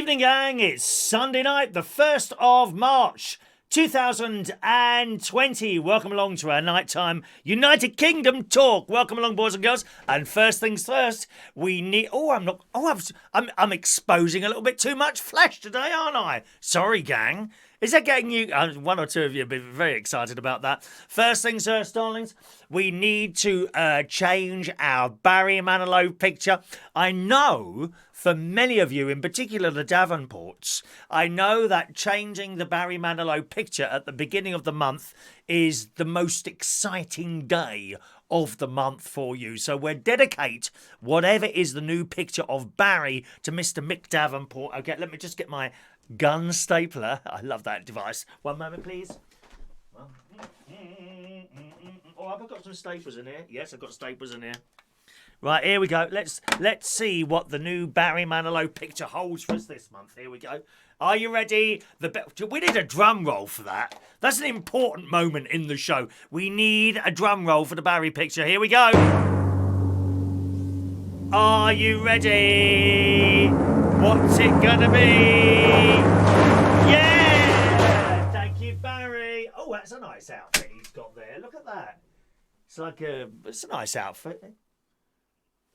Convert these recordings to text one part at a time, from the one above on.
Evening, gang. It's Sunday night, the 1st of March, 2020. Welcome along to our nighttime United Kingdom talk. Welcome along, boys and girls. And first things first, we need... I'm exposing a little bit too much flesh today, aren't I? Sorry, gang. Is that getting you... one or two of you have been very excited about that. First things first, darlings, we need to change our Barry Manilow picture. I know, for many of you, in particular the Davenports, I know that changing the Barry Manilow picture at the beginning of the month is the most exciting day of the month for you. So we'll dedicate whatever is the new picture of Barry to Mr. Mick Davenport. Okay, let me just get my gun stapler. I love that device. One moment, please. Oh, I've got some staplers in here. Yes, I've got staplers in here. Right, here we go. Let's see what the new Barry Manilow picture holds for us this month. Here we go. Are you ready? We need a drum roll for that. That's an important moment in the show. We need a drum roll for the Barry picture. Here we go. Are you ready? What's it gonna be? Yeah! Thank you, Barry. Oh, that's a nice outfit he's got there. Look at that. It's a nice outfit.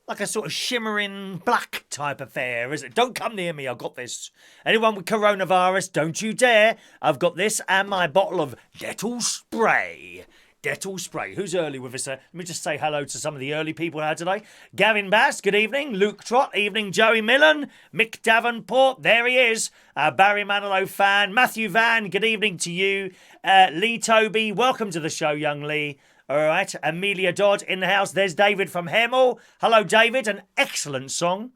Like a sort of shimmering black type affair, is it? Don't come near me, I've got this. Anyone with coronavirus, don't you dare. I've got this and my bottle of Dettol spray. Dettol spray. Who's early with us? Let me just say hello to some of the early people here today. Gavin Bass, good evening. Luke Trott, evening. Joey Millen. Mick Davenport, there he is. Barry Manilow fan. Matthew Van, good evening to you. Lee Toby, welcome to the show, young Lee. All right, Amelia Dodd in the house. There's David from Hemel. Hello, David. An excellent song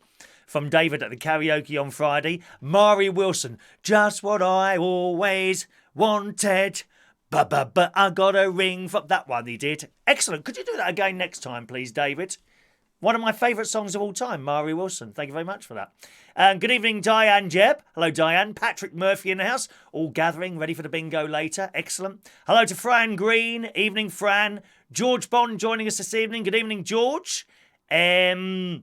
from David at the karaoke on Friday. Mari Wilson, just what I always wanted. But I got a ring from that one he did. Excellent. Could you do that again next time, please, David? One of my favourite songs of all time, Mari Wilson. Thank you very much for that. Good evening, Diane Jebb. Hello, Diane. Patrick Murphy in the house. All gathering, ready for the bingo later. Excellent. Hello to Fran Green. Evening, Fran. George Bond joining us this evening. Good evening, George. Hello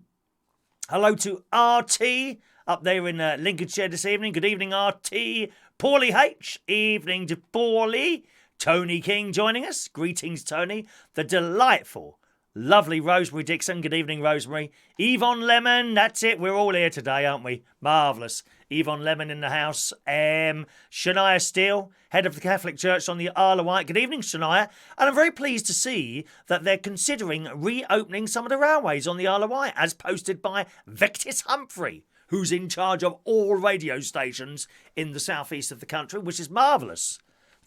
to RT up there in Lincolnshire this evening. Good evening, RT. Paulie H. Evening to Paulie. Tony King joining us. Greetings, Tony. The delightful, lovely Rosemary Dixon. Good evening, Rosemary. Yvonne Lemon. That's it. We're all here today, aren't we? Marvellous. Yvonne Lemon in the house. Shania Steele, head of the Catholic Church on the Isle of Wight. Good evening, Shania. And I'm very pleased to see that they're considering reopening some of the railways on the Isle of Wight, as posted by Vectis Humphrey, who's in charge of all radio stations in the southeast of the country, which is marvellous.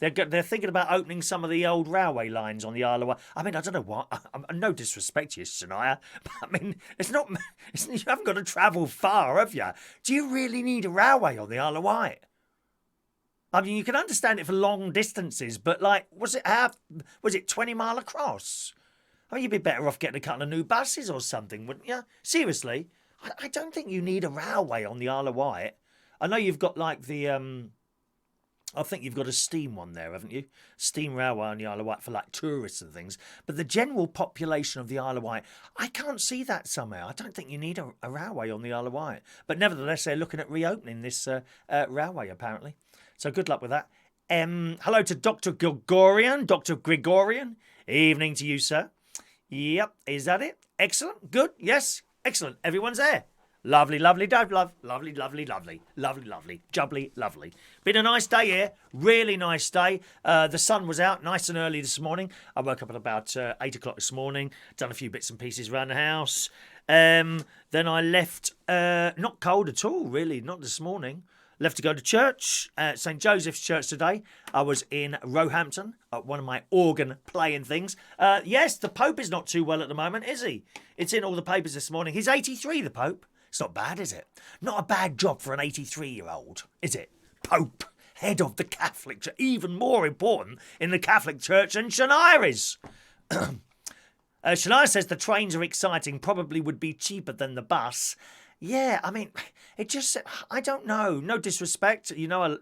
They're thinking about opening some of the old railway lines on the Isle of Wight. I mean, I don't know what. No disrespect to you, Shania, but I mean, you haven't got to travel far, have you? Do you really need a railway on the Isle of Wight? I mean, you can understand it for long distances, but like, was it 20 mile across? I mean, you'd be better off getting a couple of new buses or something, wouldn't you? Seriously, I don't think you need a railway on the Isle of Wight. I know you've got like the I think you've got a steam one there, haven't you? Steam railway on the Isle of Wight for like tourists and things. But the general population of the Isle of Wight, I can't see that somehow. I don't think you need a railway on the Isle of Wight. But nevertheless, they're looking at reopening this railway, apparently. So good luck with that. Hello to Dr. Gregorian. Dr. Gregorian. Evening to you, sir. Yep, is that it? Excellent. Good. Yes. Excellent. Everyone's there. Lovely, lovely, lovely, lovely, lovely, lovely, lovely, lovely, jubbly, lovely. Been a nice day here, really nice day. The sun was out nice and early this morning. I woke up at about 8 o'clock this morning, done a few bits and pieces around the house. Then I left, not cold at all, really, not this morning. Left to go to church, St. Joseph's Church today. I was in Roehampton at one of my organ playing things. Yes, the Pope is not too well at the moment, is he? It's in all the papers this morning. He's 83, the Pope. It's not bad, is it? Not a bad job for an 83-year-old, is it? Pope, head of the Catholic Church, even more important in the Catholic Church than Shania is. Shania says the trains are exciting, probably would be cheaper than the bus. Yeah, I mean, it just, I don't know. No disrespect, Isle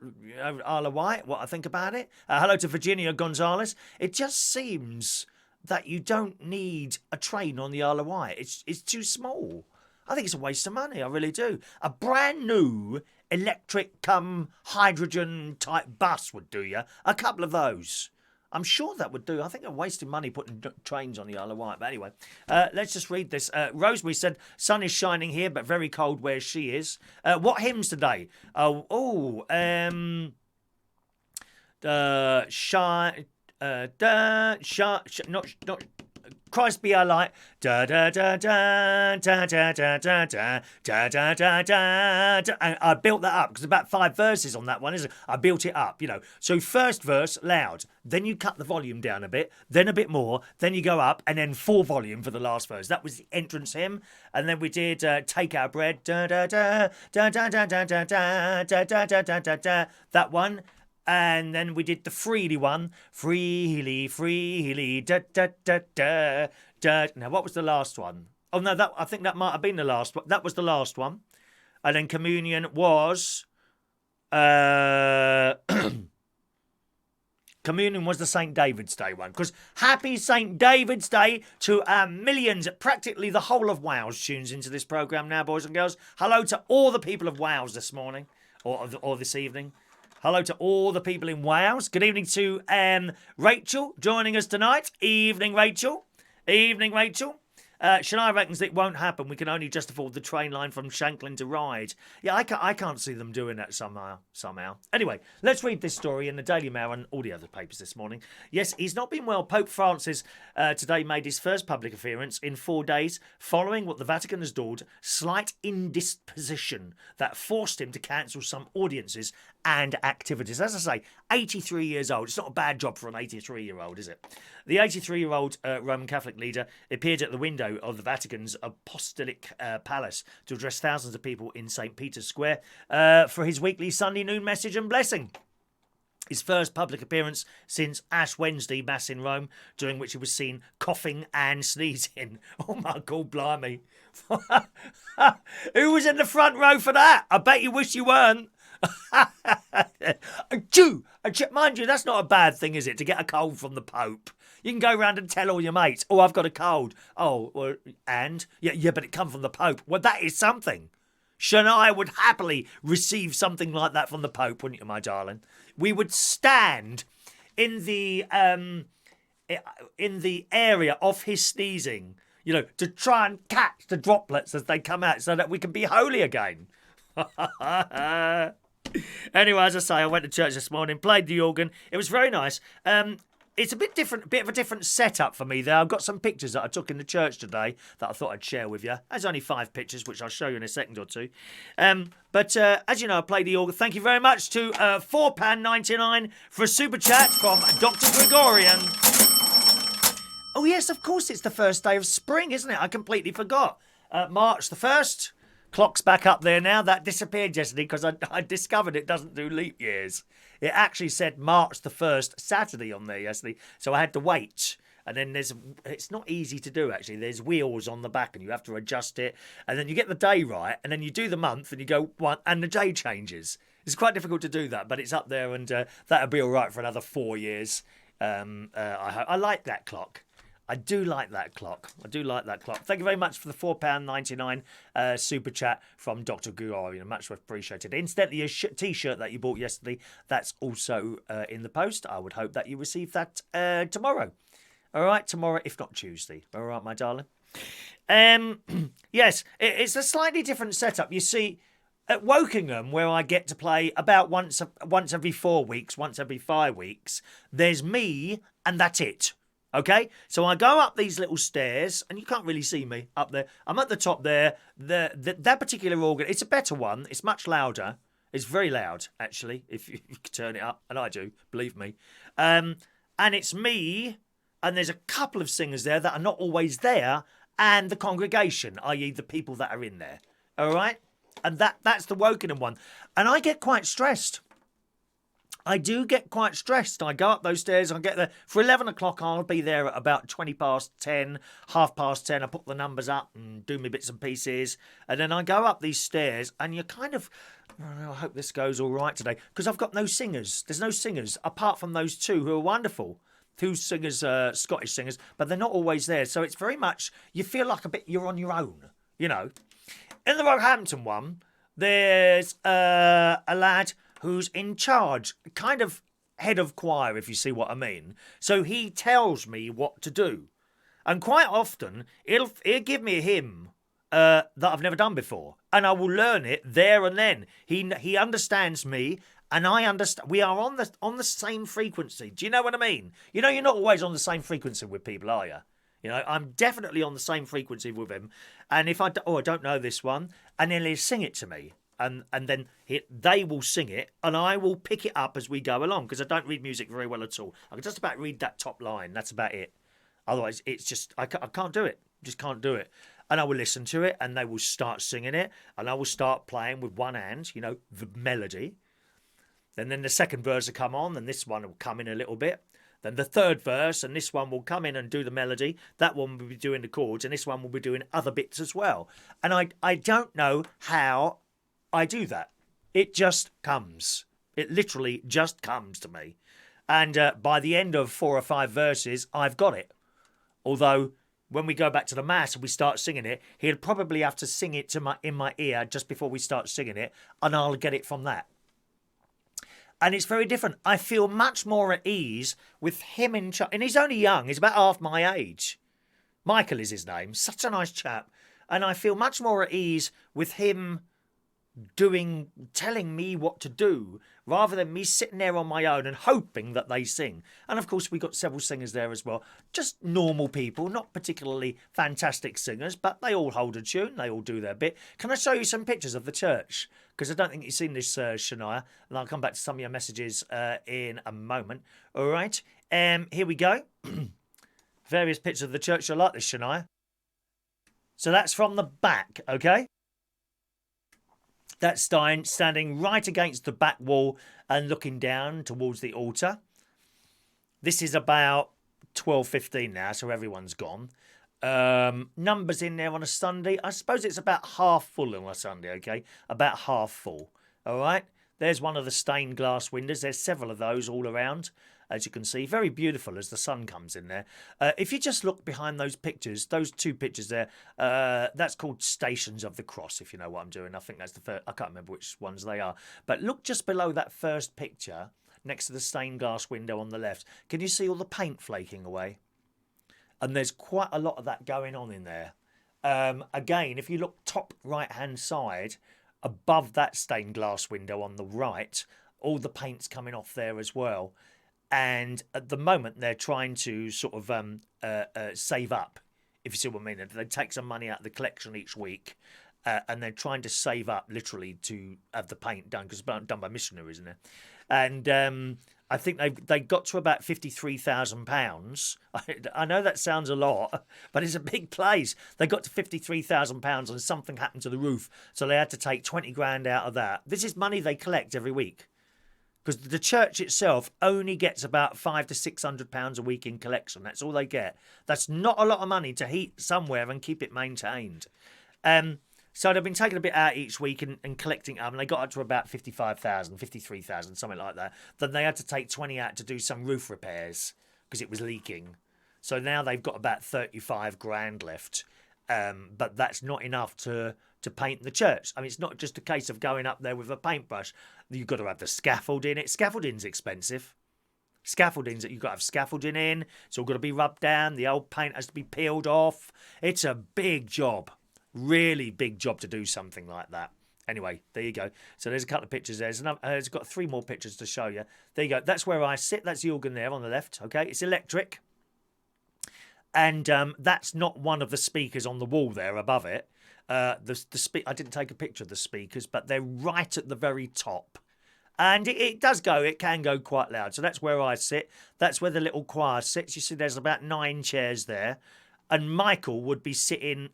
of Wight, what I think about it. Hello to Virginia Gonzalez. It just seems that you don't need a train on the Isle of Wight. It's too small. I think it's a waste of money, I really do. A brand new electric come hydrogen type bus would do you. A couple of those. I'm sure that would do. I think I'm wasting money putting trains on the Isle of Wight. But anyway, let's just read this. Rosemary said, sun is shining here, but very cold where she is. What hymns today? Not Christ be our light. Da da da da da da da da da da da da da. And I built that up because about 5 verses on that one, isn't it? I built it up, So first verse loud, then you cut the volume down a bit, then a bit more, then you go up, and then full volume for the last verse. That was the entrance hymn, and then we did Take Our Bread. Da da da da da da da da da da da da da da. That one. And then we did the Freely one. Freely, freely, da da da da da. Now, what was the last one? Oh, no, I think that might have been the last one. That was the last one. And then communion was... communion was the St. David's Day one. Because happy St. David's Day to millions, practically the whole of Wales tunes into this programme now, boys and girls. Hello to all the people of Wales this morning, or this evening. Hello to all the people in Wales. Good evening to Rachel joining us tonight. Evening, Rachel. Evening, Rachel. Shania reckons it won't happen. We can only just afford the train line from Shanklin to Ryde. Yeah, I can't see them doing that somehow. Anyway, let's read this story in the Daily Mail and all the other papers this morning. Yes, he's not been well. Pope Francis today made his first public appearance in 4 days following what the Vatican has called slight indisposition that forced him to cancel some audiences and activities. As I say, 83 years old. It's not a bad job for an 83-year-old, is it? The 83-year-old Roman Catholic leader appeared at the window of the Vatican's Apostolic Palace to address thousands of people in St. Peter's Square for his weekly Sunday noon message and blessing. His first public appearance since Ash Wednesday Mass in Rome, during which he was seen coughing and sneezing. Oh my God, blimey. Who was in the front row for that? I bet you wish you weren't. Mind you, that's not a bad thing, is it, to get a cold from the Pope? You can go around and tell all your mates, oh, I've got a cold. Oh, well, and? Yeah, but it come from the Pope. Well, that is something. Shania would happily receive something like that from the Pope, wouldn't you, my darling? We would stand in the area of his sneezing, to try and catch the droplets as they come out so that we can be holy again. Anyway, as I say, I went to church this morning, played the organ. It was very nice. It's a bit of a different setup for me there. I've got some pictures that I took in the church today that I thought I'd share with you. There's only 5 pictures, which I'll show you in a second or two. But as you know, I played the organ. Thank you very much to £4.99 for a super chat from Dr. Gregorian. Oh, yes, of course, it's the first day of spring, isn't it? I completely forgot. March the 1st. Clock's back up there now. That disappeared yesterday because I discovered it doesn't do leap years. It actually said March the 1st, Saturday on there yesterday. So I had to wait. And then it's not easy to do, actually. There's wheels on the back and you have to adjust it. And then you get the day right. And then you do the month and you go, one, and the day changes. It's quite difficult to do that, but it's up there and that'll be all right for another 4 years. I like that clock. I do like that clock. Thank you very much for the £4.99 super chat from Dr. Gregorian. Much appreciated. Incidentally, your T-shirt that you bought yesterday, that's also in the post. I would hope that you receive that tomorrow. All right, tomorrow, if not Tuesday. All right, my darling. Yes, it's a slightly different setup. You see, at Wokingham, where I get to play about once every 4 weeks, once every 5 weeks, there's me and that's it. Okay, so I go up these little stairs, and you can't really see me up there. I'm at the top there. That particular organ, it's a better one. It's much louder. It's very loud, actually, if you can turn it up, and I do, believe me. And it's me, and there's a couple of singers there that are not always there, and the congregation, i.e. the people that are in there. All right? And that's the Wokingham one. And I get quite stressed. I do get quite stressed. I go up those stairs, I get there. For 11 o'clock, I'll be there at about 20 past 10, half past 10. I put the numbers up and do my bits and pieces. And then I go up these stairs, and you're kind of, I hope this goes all right today, because I've got no singers. There's no singers, apart from those two who are wonderful. Two singers, Scottish singers, but they're not always there. So it's very much, you feel like a bit you're on your own, In the Roehampton one, there's a lad who's in charge, kind of head of choir, if you see what I mean. So he tells me what to do. And quite often, he'll give me a hymn that I've never done before. And I will learn it there and then. He understands me, and I understand. We are on the same frequency. Do you know what I mean? You know, you're not always on the same frequency with people, are you? You know, I'm definitely on the same frequency with him. And if I don't know this one, and then he'll sing it to me. And then they will sing it, and I will pick it up as we go along, because I don't read music very well at all. I can just about read that top line. That's about it. Otherwise, it's just, I can't do it. Just can't do it. And I will listen to it, and they will start singing it, and I will start playing with one hand, you know, the melody. And then the second verse will come on, and this one will come in a little bit. Then the third verse, and this one will come in and do the melody. That one will be doing the chords, and this one will be doing other bits as well. And I don't know how I do that. It just comes. It literally just comes to me. And by the end of 4 or 5 verses, I've got it. Although, when we go back to the Mass and we start singing it, he'll probably have to sing it in my ear just before we start singing it, and I'll get it from that. And it's very different. I feel much more at ease with him in charge. And he's only young. He's about half my age. Michael is his name. Such a nice chap. And I feel much more at ease with him telling me what to do, rather than me sitting there on my own and hoping that they sing. And of course, we got several singers there as well. Just normal people, not particularly fantastic singers, but they all hold a tune. They all do their bit. Can I show you some pictures of the church? Because I don't think you've seen this, Shania. And I'll come back to some of your messages in a moment. All right. Here we go. Various pictures of the church. I like this, Shania. So that's from the back, okay? That's Stein standing right against the back wall and looking down towards the altar. This is about 12:15 now, so everyone's gone. Numbers in there on a Sunday. I suppose it's about half full on a Sunday, okay? About half full. All right? There's one of the stained glass windows. There's several of those all around, as you can see. Very beautiful as the sun comes in there. If you just look behind those pictures, those 2 pictures there, that's called Stations of the Cross, if you know what I'm doing. I think that's the first. I can't remember which ones they are. But look just below that first picture, next to the stained glass window on the left. Can you see all the paint flaking away? And there's quite a lot of that going on in there. Again, if you look top right-hand side, above that stained glass window on the right, all the paint's coming off there as well. And at the moment, they're trying to sort of save up, if you see what I mean. They take some money out of the collection each week, and they're trying to save up, literally, to have the paint done, because it's done by missionaries, isn't it? And I think they got to about £53,000. I know that sounds a lot, but it's a big place. They got to £53,000 and something happened to the roof, so they had to take 20 grand out of that. This is money they collect every week, because the church itself only gets about £500 to £600 a week in collection. That's all they get. That's not a lot of money to heat somewhere and keep it maintained. So they've been taking a bit out each week and collecting up, and they got up to about 55,000, 53,000, something like that. Then they had to take 20 out to do some roof repairs because it was leaking. So now they've got about 35 grand left, but that's not enough to paint the church. I mean, it's not just a case of going up there with a paintbrush. You've got to have the scaffolding. Scaffolding's expensive. You've got to have scaffolding in. It's all got to be rubbed down. The old paint has to be peeled off. It's a big job. Really big job to do something like that. Anyway, there you go. So there's a couple of pictures there. It's got 3 more pictures to show you. There you go. That's where I sit. That's the organ there on the left. Okay, it's electric. And that's not one of the speakers on the wall there above it. I didn't take a picture of the speakers, but they're right at the very top. And it can go quite loud. So that's where I sit. That's where the little choir sits. You see there's about 9 chairs there. And Michael would be standing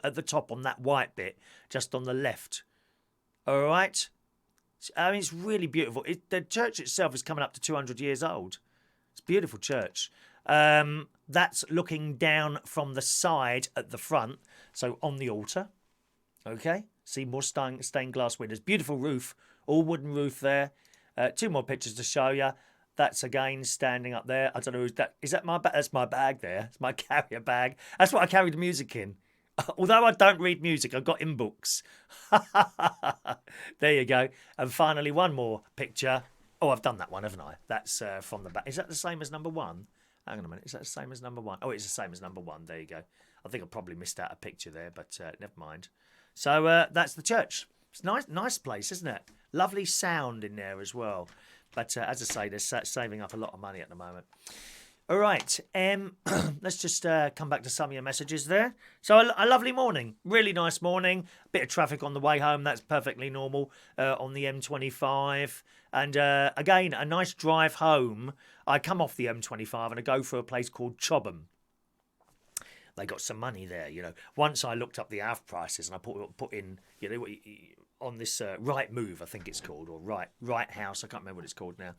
at the top on that white bit, just on the left. All right? I mean, it's really beautiful. The church itself is coming up to 200 years old. It's a beautiful church. That's looking down from the side at the front, so on the altar. Okay? See more stained glass windows. Beautiful roof, all wooden roof there. 2 more pictures to show you. That's again standing up there. I don't know who's that. Is that my bag? That's my bag there. It's my carrier bag. That's what I carry the music in. Although I don't read music, I've got in books. There you go. And finally, one more picture. Oh, I've done that one, haven't I? That's from the back. Is that the same as number one? Hang on a minute. Is that the same as number one? Oh, it's the same as number one. There you go. I think I probably missed out a picture there, but never mind. So that's the church. It's nice place, isn't it? Lovely sound in there as well. But as I say, they're saving up a lot of money at the moment. All right, let's just come back to some of your messages there. So a lovely morning, really nice morning. Bit of traffic on the way home, that's perfectly normal on the M25. And again, a nice drive home. I come off the M25 and I go for a place called Chobham. They got some money there, you know. Once I looked up the house prices and I put in, you know, on this Right Move, I think it's called, or Right House, I can't remember what it's called now.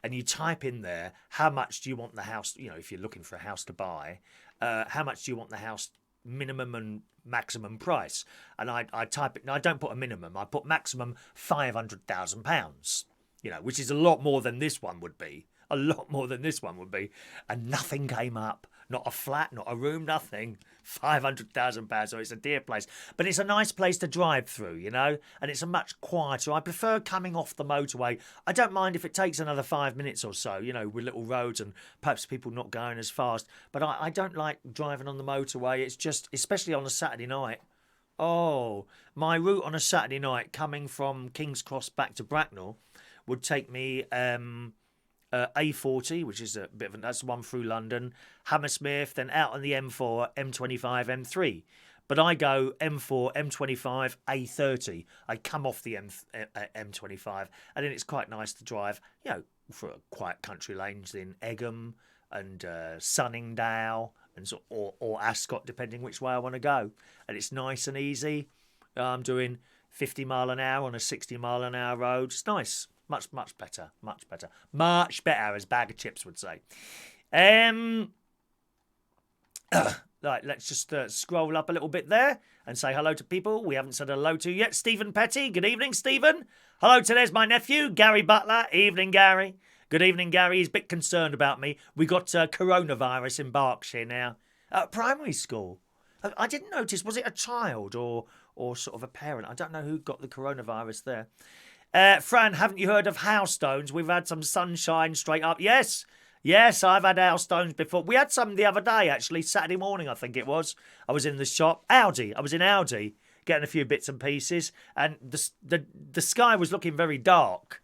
And you type in there, how much do you want the house, you know, if you're looking for a house to buy, how much do you want the house minimum and maximum price? And I type it, no, I don't put a minimum, I put maximum £500,000, you know, which is a lot more than this one would be. A lot more than this one would be. And nothing came up. Not a flat, not a room, nothing. £500,000, so it's a dear place. But it's a nice place to drive through, you know, and it's a much quieter. I prefer coming off the motorway. I don't mind if it takes another 5 minutes or so, you know, with little roads and perhaps people not going as fast. But I don't like driving on the motorway. It's just, especially on a Saturday night. Oh, my route on a Saturday night coming from King's Cross back to Bracknell would take me... A40, which is a bit of that's one through London, Hammersmith, then out on the M4, M25, M3. But I go M4, M25, A30. I come off the M25, and then it's quite nice to drive, you know, for quiet country lanes in Egham and Sunningdale and or Ascot, depending which way I want to go. And it's nice and easy. I'm doing 50 mile an hour on a 60 mile an hour road. It's nice. Much better. Much better, as Bag of Chips would say. Right, let's just scroll up a little bit there and say hello to people we haven't said hello to yet. Stephen Petty, good evening, Stephen. Hello to there's my nephew, Gary Butler. Evening, Gary. Good evening, Gary. He's a bit concerned about me. We got coronavirus in Berkshire now. Primary school. I didn't notice. Was it a child or sort of a parent? I don't know who got the coronavirus there. Fran, haven't you heard of hailstones? We've had some sunshine straight up. Yes, I've had hailstones before. We had some the other day, actually, Saturday morning, I think it was. I was in the shop. I was in Aldi, getting a few bits and pieces, and the sky was looking very dark.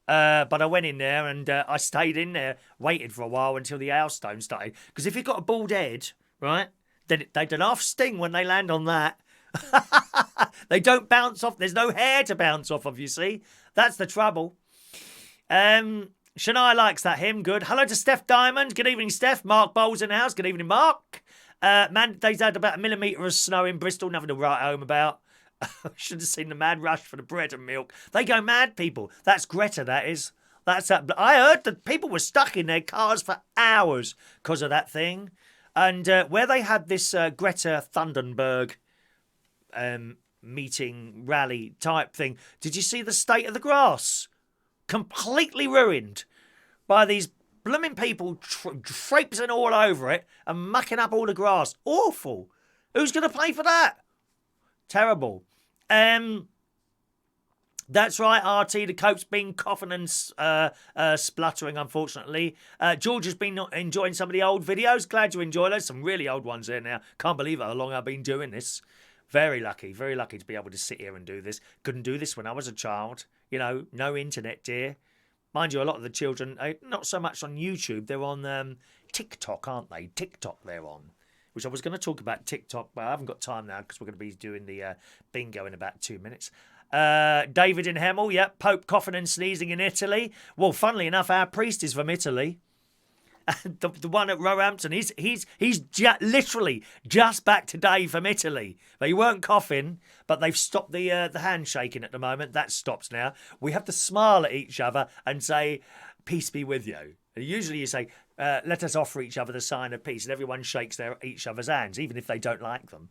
But I went in there and I stayed in there, waited for a while until the hailstone started. Because if you've got a bald head, right, then they don't half sting when they land on that. They don't bounce off. There's no hair to bounce off of, you see. That's the trouble. Shania likes that hymn. Good. Hello to Steph Diamond. Good evening, Steph. Mark Bowles in the house. Good evening, Mark. Man, they've had about 1 millimetre of snow in Bristol. Nothing to write home about. Should have seen the mad rush for the bread and milk. They go mad, people. That's Greta, that is. That's that. I heard that people were stuck in their cars for hours because of that thing. And where they had this Greta Thunberg meeting, rally type thing. Did you see the state of the grass? Completely ruined by these blooming people traipsing all over it and mucking up all the grass. Awful. Who's going to pay for that? Terrible. That's right, RT. The Cope's been coughing and spluttering, unfortunately. George has been enjoying some of the old videos. Glad you enjoy those. Some really old ones there now. Can't believe how long I've been doing this. Very lucky to be able to sit here and do this. Couldn't do this when I was a child. You know, no internet, dear. Mind you, a lot of the children, not so much on YouTube, they're on TikTok, aren't they? TikTok they're on. Which I was going to talk about TikTok, but I haven't got time now because we're going to be doing the bingo in about 2 minutes. David in Hemel, yep. Pope coughing and sneezing in Italy. Well, funnily enough, our priest is from Italy. The one at Roehampton, he's literally just back today from Italy. They weren't coughing, but they've stopped the handshaking at the moment. That stops now. We have to smile at each other and say, peace be with you. And usually you say, let us offer each other the sign of peace. And everyone shakes each other's hands, even if they don't like them.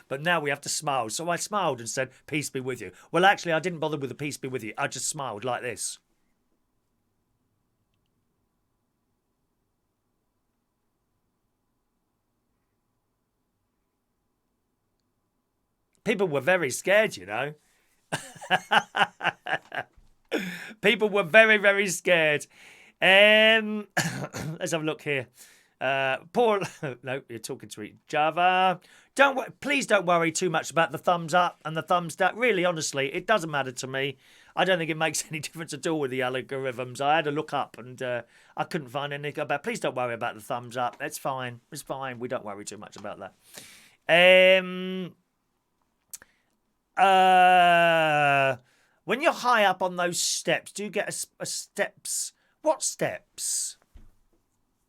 But now we have to smile. So I smiled and said, peace be with you. Well, actually, I didn't bother with the peace be with you. I just smiled like this. People were very scared, you know. People were very, very scared. Let's have a look here. Paul, no, you're talking to each other. Please don't worry too much about the thumbs up and the thumbs down. Really, honestly, it doesn't matter to me. I don't think it makes any difference at all with the algorithms. I had to look up and I couldn't find anything about. Please don't worry about the thumbs up. It's fine. It's fine. We don't worry too much about that. When you're high up on those steps, do you get a steps? What steps?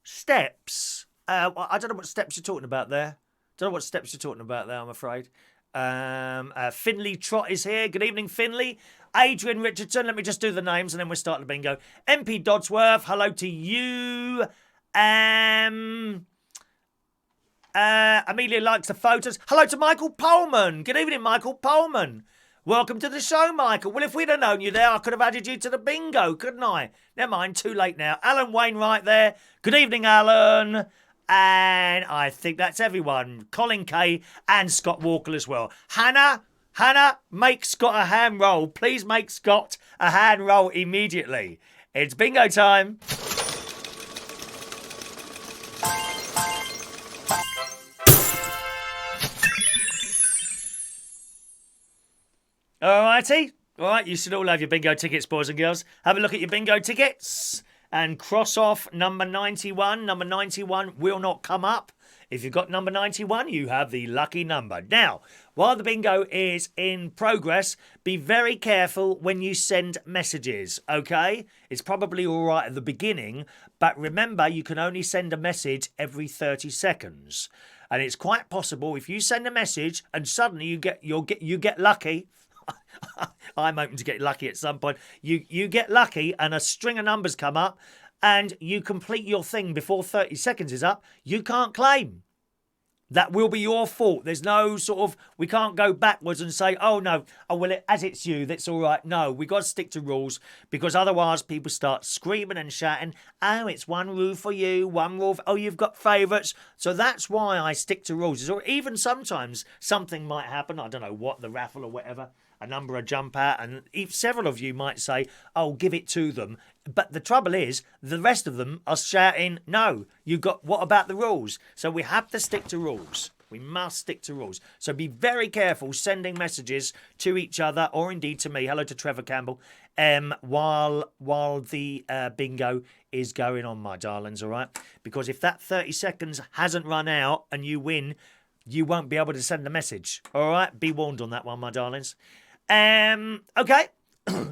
Steps? I don't know what steps you're talking about there. Don't know what steps you're talking about there, I'm afraid. Finley Trott is here. Good evening, Finley. Adrian Richardson. Let me just do the names and then we'll start the bingo. MP Dodsworth. Hello to you. Amelia likes the photos. Hello to Michael Pullman. Good evening, Michael Pullman. Welcome to the show, Michael. Well, if we'd have known you there, I could have added you to the bingo, couldn't I? Never mind, too late now. Alan Wainwright there. Good evening, Alan. And I think that's everyone. Colin Kay and Scott Walker as well. Hannah, make Scott a hand roll. Please make Scott a hand roll immediately. It's bingo time. Alrighty. All right, you should all have your bingo tickets, boys and girls. Have a look at your bingo tickets and cross off number 91. Number 91 will not come up. If you've got number 91, you have the lucky number. Now, while the bingo is in progress, be very careful when you send messages, okay? It's probably all right at the beginning, but remember, you can only send a message every 30 seconds. And it's quite possible if you send a message and suddenly you get lucky. I'm hoping to get lucky at some point. You get lucky and a string of numbers come up and you complete your thing before 30 seconds is up, you can't claim. That will be your fault. There's no sort of, we can't go backwards and say, oh no, oh well, as it's you, that's all right. No, we got to stick to rules because otherwise people start screaming and shouting, oh, it's one rule for you, one rule for, oh, you've got favourites. So that's why I stick to rules. Or even sometimes something might happen, I don't know what, the raffle or whatever, a number will jump out and several of you might say, oh, give it to them. But the trouble is, the rest of them are shouting, no, what about the rules? So we have to stick to rules. We must stick to rules. So be very careful sending messages to each other or indeed to me. Hello to Trevor Campbell. While the bingo is going on, my darlings, all right? Because if that 30 seconds hasn't run out and you win, you won't be able to send a message. All right? Be warned on that one, my darlings. Okay.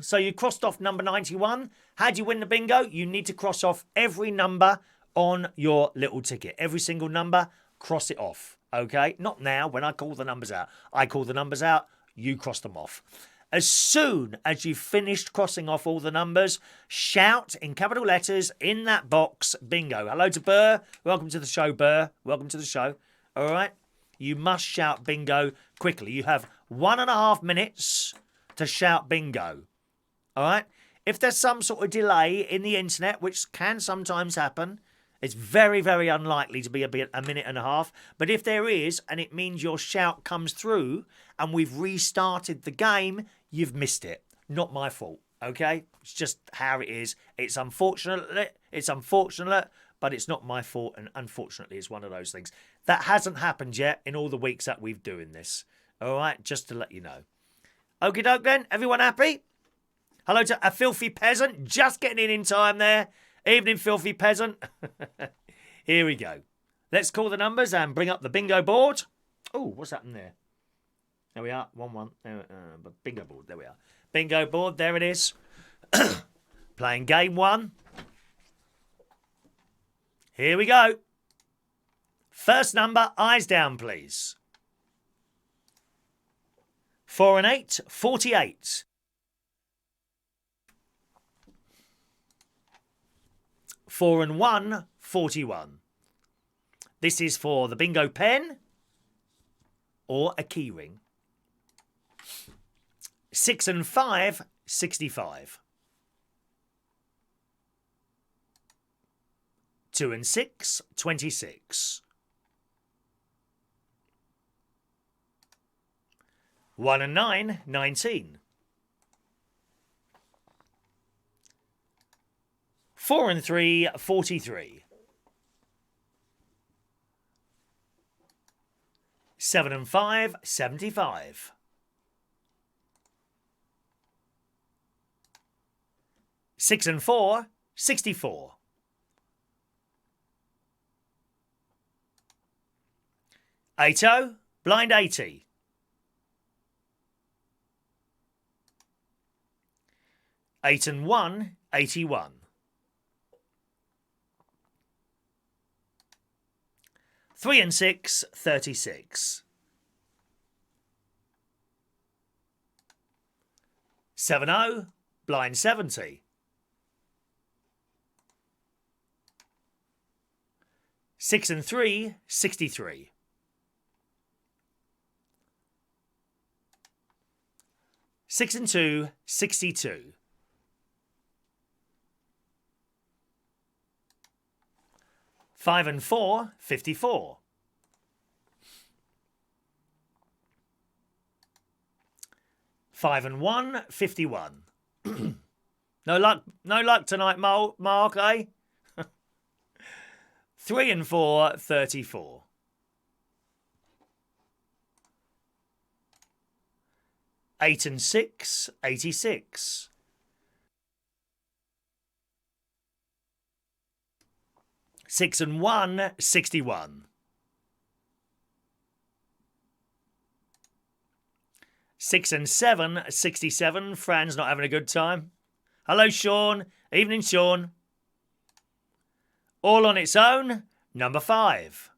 So you crossed off number 91. How do you win the bingo? You need to cross off every number on your little ticket. Every single number, cross it off. Okay? Not now, when I call the numbers out. I call the numbers out, you cross them off. As soon as you've finished crossing off all the numbers, shout in capital letters in that box, bingo. Hello to Burr. Welcome to the show, Burr. Welcome to the show. All right? You must shout bingo quickly. You have 1.5 minutes to shout bingo. All right? If there's some sort of delay in the internet, which can sometimes happen, it's very, very unlikely to be a minute and a half. But if there is, and it means your shout comes through and we've restarted the game, you've missed it. Not my fault, okay? It's just how it is. It's unfortunate, but it's not my fault, and unfortunately it's one of those things. That hasn't happened yet in all the weeks that we've doing this. All right? Just to let you know. Okie doke then. Everyone happy? Hello to a filthy peasant. Just getting in time there. Evening, filthy peasant. Here we go. Let's call the numbers and bring up the bingo board. Oh, what's happened there? There we are. 1-1. Bingo board. There we are. Bingo board. There it is. Playing game 1. Here we go. First number, eyes down, please. 4 and 8, 48. 4 and 1, 41. This is for the bingo pen or a key ring. 6 and 5, 65. 2 and 6, 26. 1 and 9, 19. 4 and 3, 43. 7 and 5, 75. 6 and 4, 64. 80, blind 80. 8 and 1, 81. 3 and 6, 36. 7-0, blind 70. 6 and 3, 63. 6 and 2, 62. 5 and 4, 54. 5 and 1, 51. No luck tonight, Mark, eh? 3 and 4, 34. 8 and 6, 86. 6 and 1, 61. 6 and 7, 67. Fran's not having a good time. Hello, Shaun. Evening, Shaun. All on its own, number 5.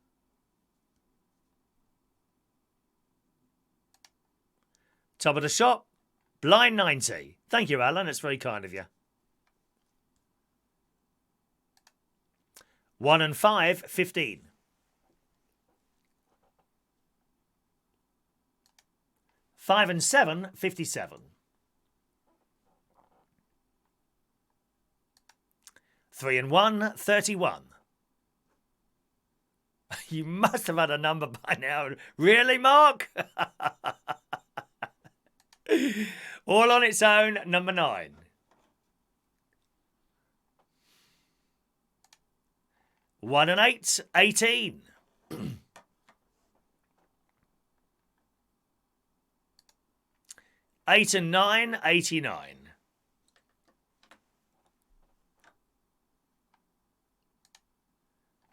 Top of the shop, blind 90. Thank you, Alan. It's very kind of you. 1 and 5, 15. 5 and 7, 57. 3 and 1, 31. You must have had a number by now. Really, Mark? All on its own, number 9. 1 and 8, 18. 8 and 9, 89.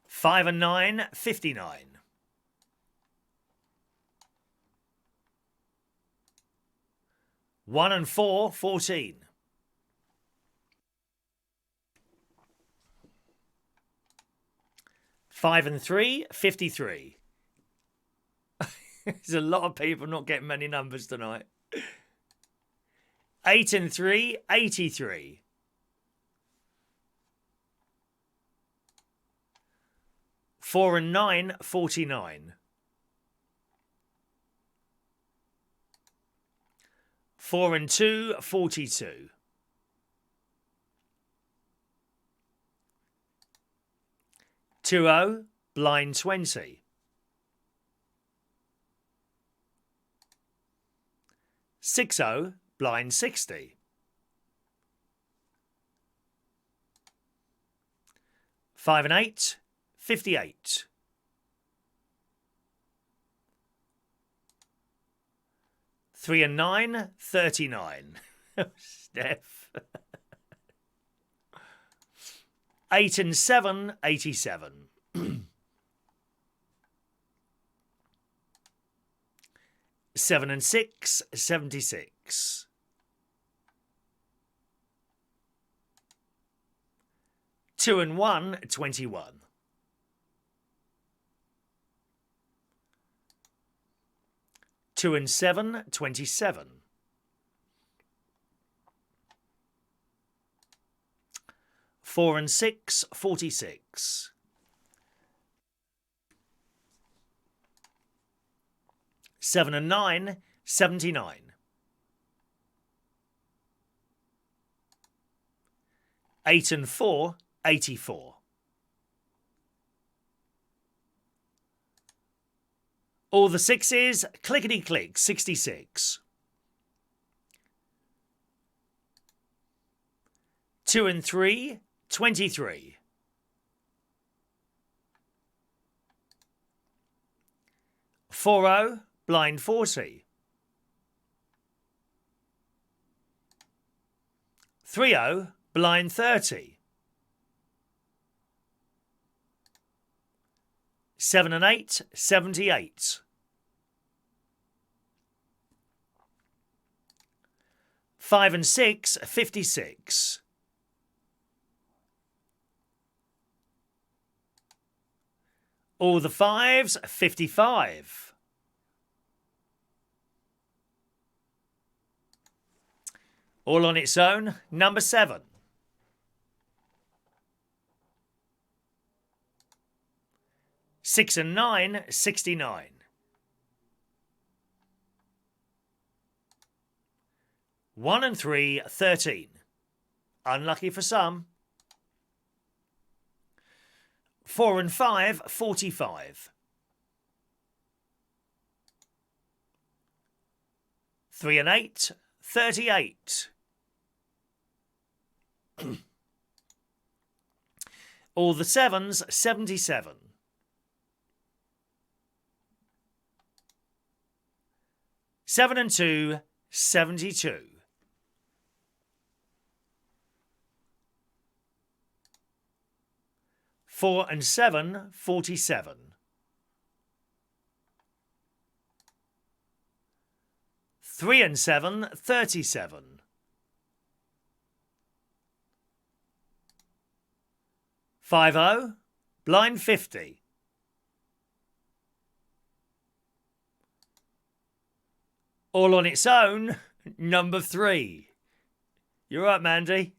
5 and 9, 59. 1 and 4, 14. 5 and 3, 53. There's a lot of people not getting many numbers tonight. 8 and 3, 83. 4 and 9, 49. 4 and 2, 42. 2-0, blind 20. 6-0, blind 60. 5 and 8, 58. 3 and 9, 39. Steph. 8 and 7, 87. 7 and 6, 76. 2 and 1, 21. 2 and 7, 27. 4 and 6, 46. 7 and 9, 79. 8 and 4, 84. All the sixes, clickety click, 66. 2 and 3, 23. 4-0, blind 40. 3-0, blind 30. 7 and 8, 78. 5 and 6, 56. 'All the fives, 55. 'All on its own, number 7. 6 and 9, 69. 1 and 3, 13. Unlucky for some. 4 and 5, 45. 3 and 8, 38. All the sevens, 77. 7 and 2, 72. 4 and 7, 47. 3 and 7, 37. 5-0, blind 50. 'All on its own, number 3. You're right, Mandy.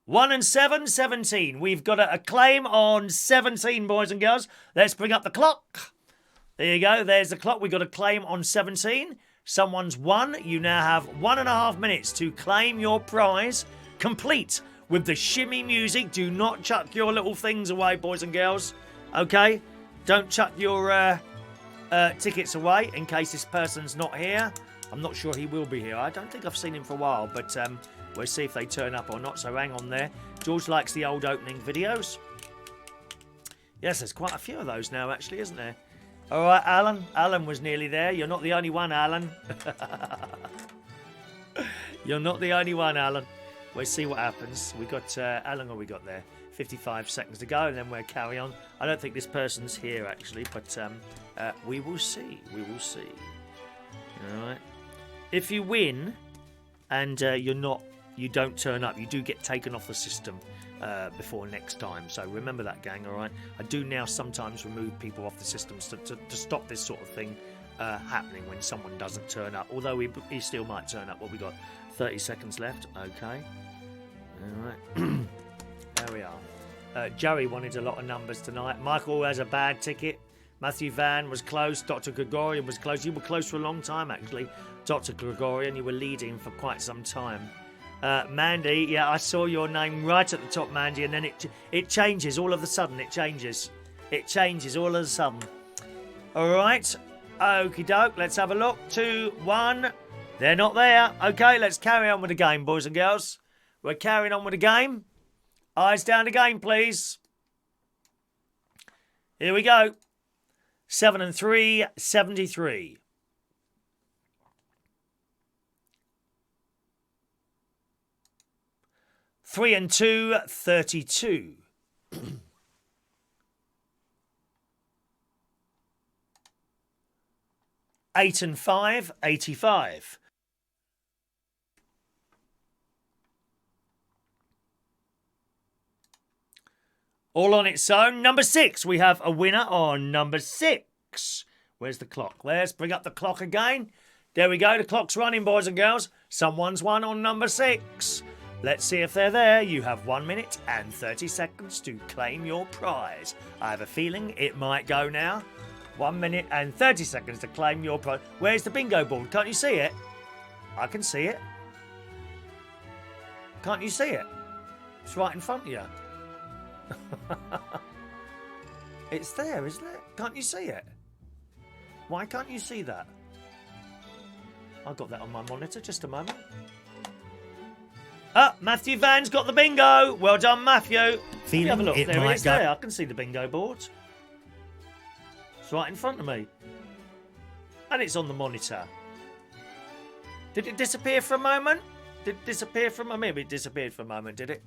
1 and 7, 17. We've got a claim on 17, boys and girls. Let's bring up the clock. There you go. There's the clock. We've got a claim on 17. Someone's won. You now have 1.5 minutes to claim your prize, complete with the shimmy music. Do not chuck your little things away, boys and girls. Okay? Don't chuck your tickets away in case this person's not here. I'm not sure he will be here. I don't think I've seen him for a while, but we'll see if they turn up or not, so hang on there. George likes the old opening videos. Yes, there's quite a few of those now, actually, isn't there? All right, Alan. Alan was nearly there. You're not the only one, Alan. You're not the only one, Alan. We'll see what happens. We got, how long have we got there? 55 seconds to go, and then we'll carry on. I don't think this person's here, actually, but we will see. We will see. All right. If you win and you don't turn up, you do get taken off the system before next time. So remember that, gang, all right? I do now sometimes remove people off the systems to stop this sort of thing happening when someone doesn't turn up. Although he still might turn up. What we got? 30 seconds left. Okay. All right. There we are. Joey wanted a lot of numbers tonight. Michael has a bad ticket. Matthew Van was close. Dr. Gregorian was close. You were close for a long time, actually. Dr. Gregorian, you were leading for quite some time. Mandy, yeah, I saw your name right at the top, Mandy, and then it changes all of a sudden. It changes. It changes all of a sudden. All right. Okie doke. Let's have a look. 2, 1. They're not there. Okay, let's carry on with the game, boys and girls. We're carrying on with the game. Eyes down the game, please. Here we go. 7 and 3, 73. 3 and 2, 32. 8 and 5, 85. 'All on its own, number 6. We have a winner on number 6. Where's the clock? Let's bring up the clock again. There we go. The clock's running, boys and girls. Someone's won on number 6. Let's see if they're there. You have 1 minute and 30 seconds to claim your prize. I have a feeling it might go now. 1 minute and 30 seconds to claim your prize. Where's the bingo board? Can't you see it? I can see it. Can't you see it? It's right in front of you. It's there, isn't it? Can't you see it? Why can't you see that? I've got that on my monitor. Just a moment. Ah, Matthew Van's got the bingo. Well done, Matthew. Feeling have a look. it There might it is. go- There. I can see the bingo board. It's right in front of me. And it's on the monitor. Did it disappear for a moment? Did it disappear for a moment? Maybe it disappeared for a moment, did it?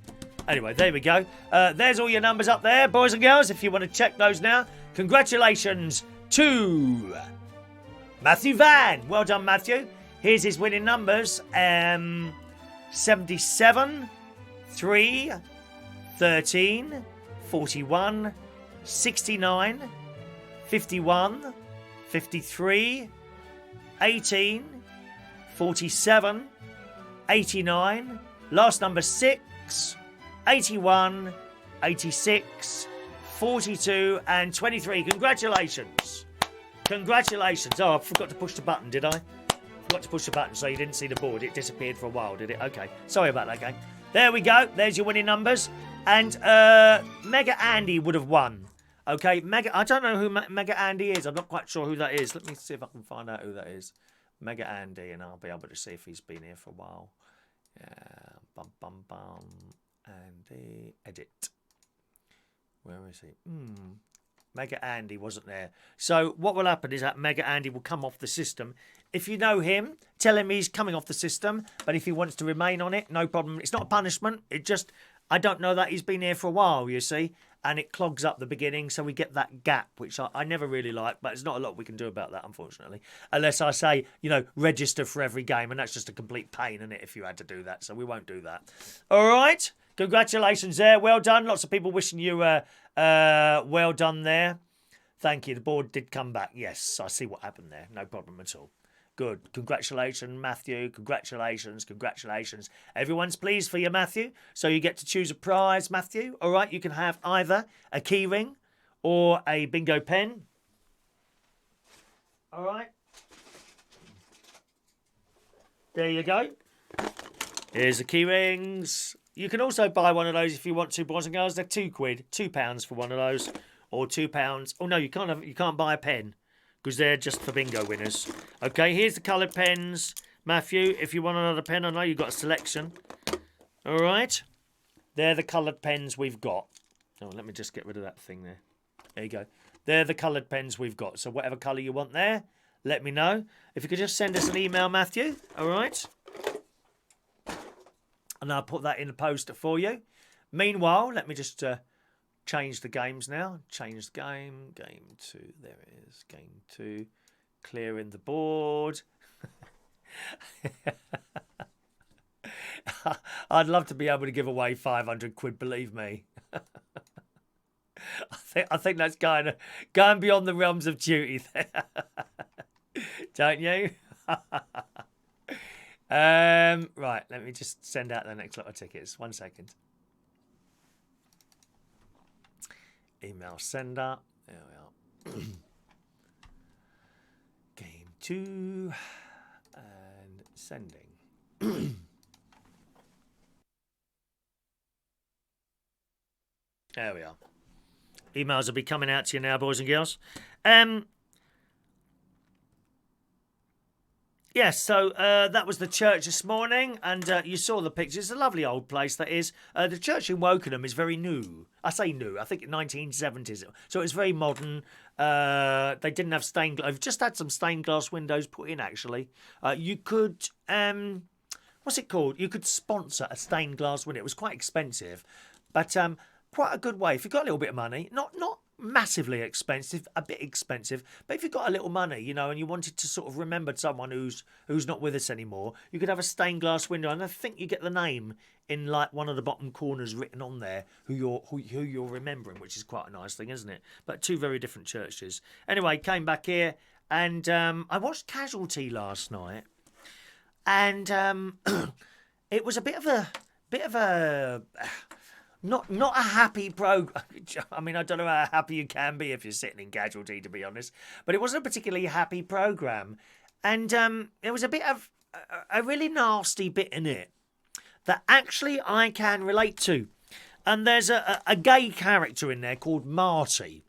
Anyway, there we go. There's all your numbers up there, boys and girls, if you want to check those now. Congratulations to Matthew Van. Well done, Matthew. Here's his winning numbers. 77, 3, 13, 41, 69, 51, 53, 18, 47, 89, last number 6, 81, 86, 42 and 23. Congratulations. Congratulations. Oh, I forgot to push the button, did I? Forgot to push the button so you didn't see the board. It disappeared for a while, did it? Okay. Sorry about that, gang. There we go. There's your winning numbers. And Mega Andy would have won. Okay, I don't know who Mega Andy is. I'm not quite sure who that is. Let me see if I can find out who that is. Mega Andy, and I'll be able to see if he's been here for a while. Yeah, bum bum bum. Andy, edit. Where is he? Mega Andy wasn't there. So what will happen is that Mega Andy will come off the system. If you know him, tell him he's coming off the system. But if he wants to remain on it, no problem. It's not a punishment. It just, I don't know that he's been here for a while, you see. And it clogs up the beginning, so we get that gap, which I never really like, but there's not a lot we can do about that, unfortunately. Unless I say, you know, register for every game, and that's just a complete pain, isn't it, if you had to do that. So we won't do that. All right. Congratulations there. Well done. Lots of people wishing you well done there. Thank you. The board did come back. Yes, I see what happened there. No problem at all. Good. Congratulations, Matthew. Congratulations. Congratulations. Everyone's pleased for you, Matthew. So you get to choose a prize, Matthew. All right. You can have either a key ring or a bingo pen. All right. There you go. Here's the key rings. You can also buy one of those if you want to, boys and girls. They're £2, £2 for one of those, or £2. Oh no, you can't buy a pen because they're just for bingo winners. Okay, here's the coloured pens, Matthew. If you want another pen, I know you've got a selection. All right, they're the coloured pens we've got. Oh, let me just get rid of that thing there. There you go. They're the coloured pens we've got. So whatever colour you want there, let me know. If you could just send us an email, Matthew. All right. And I'll put that in the post for you. Meanwhile, let me just change the games now. Change the game. Game 2. There it is. Game 2. Clearing the board. I'd love to be able to give away 500 quid, believe me. I think that's going beyond the realms of duty there. Don't you? Right, let me just send out the next lot of tickets. 1 second. Email sender. There we are. Game 2 and sending. There we are. Emails will be coming out to you now, boys and girls. Yes, so that was the church this morning, and you saw the pictures. It's a lovely old place, that is. The church in Wokenham is very new. I say new, I think 1970s. So it's very modern. They didn't have stained glass. They've just had some stained glass windows put in, actually. You could, what's it called? You could sponsor a stained glass window. It was quite expensive, but quite a good way. If you've got a little bit of money, not massively expensive, a bit expensive, but if you've got a little money, you know, and you wanted to sort of remember someone who's not with us anymore, you could have a stained glass window, and I think you get the name in like one of the bottom corners written on there who you're remembering, which is quite a nice thing, isn't it? But two very different churches. Anyway, came back here, and I watched Casualty last night, and it was a bit of a not a happy program. I mean, I don't know how happy you can be if you're sitting in Casualty, to be honest. But it wasn't a particularly happy program, and there was a bit of a really nasty bit in it that actually I can relate to. And there's a gay character in there called Marty.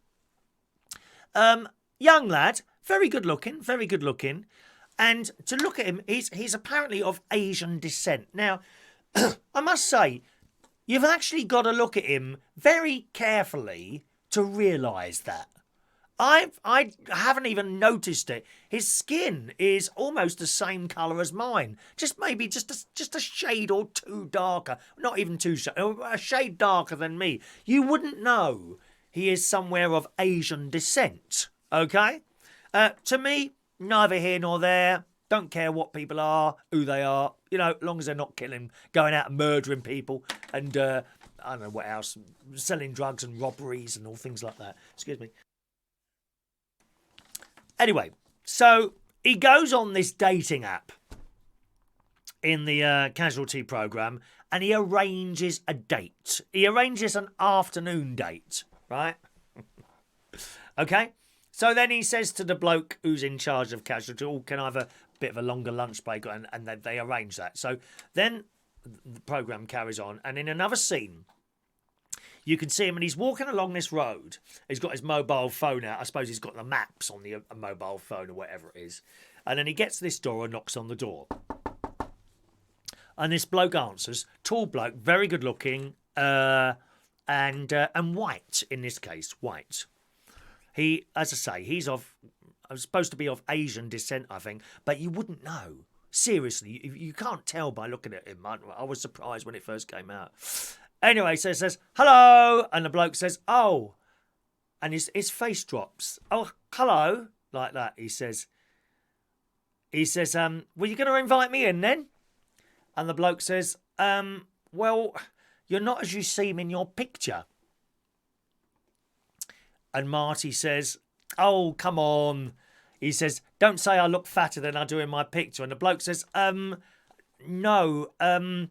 Young lad, very good looking, very good looking. And to look at him, he's apparently of Asian descent. Now, I must say, you've actually got to look at him very carefully to realise that. I haven't even noticed it. His skin is almost the same colour as mine. Just maybe just a shade or two darker. Not even a shade darker than me. You wouldn't know he is somewhere of Asian descent. Okay? To me, neither here nor there. Don't care what people are, who they are. You know, as long as they're not killing, going out and murdering people and, I don't know what else, selling drugs and robberies and all things like that. Excuse me. Anyway, so he goes on this dating app in the Casualty programme and he arranges a date. He arranges an afternoon date, right? Okay? So then he says to the bloke who's in charge of Casualty, oh, can I have a bit of a longer lunch break? And they arrange that. So then the programme carries on. And in another scene, you can see him and he's walking along this road. He's got his mobile phone out. I suppose he's got the maps on the mobile phone or whatever it is. And then he gets to this door and knocks on the door. And this bloke answers. Tall bloke, very good looking, and white in this case, white. He, as I say, he's supposed to be of Asian descent, I think, but you wouldn't know. Seriously, you can't tell by looking at him. I was surprised when it first came out. Anyway, so it says, hello, and the bloke says, oh, and his face drops. Oh, hello, like that, he says, were you going to invite me in then? And the bloke says, well, you're not as you seem in your picture. And Marty says, oh, come on. He says, don't say I look fatter than I do in my picture. And the bloke says, no, I'm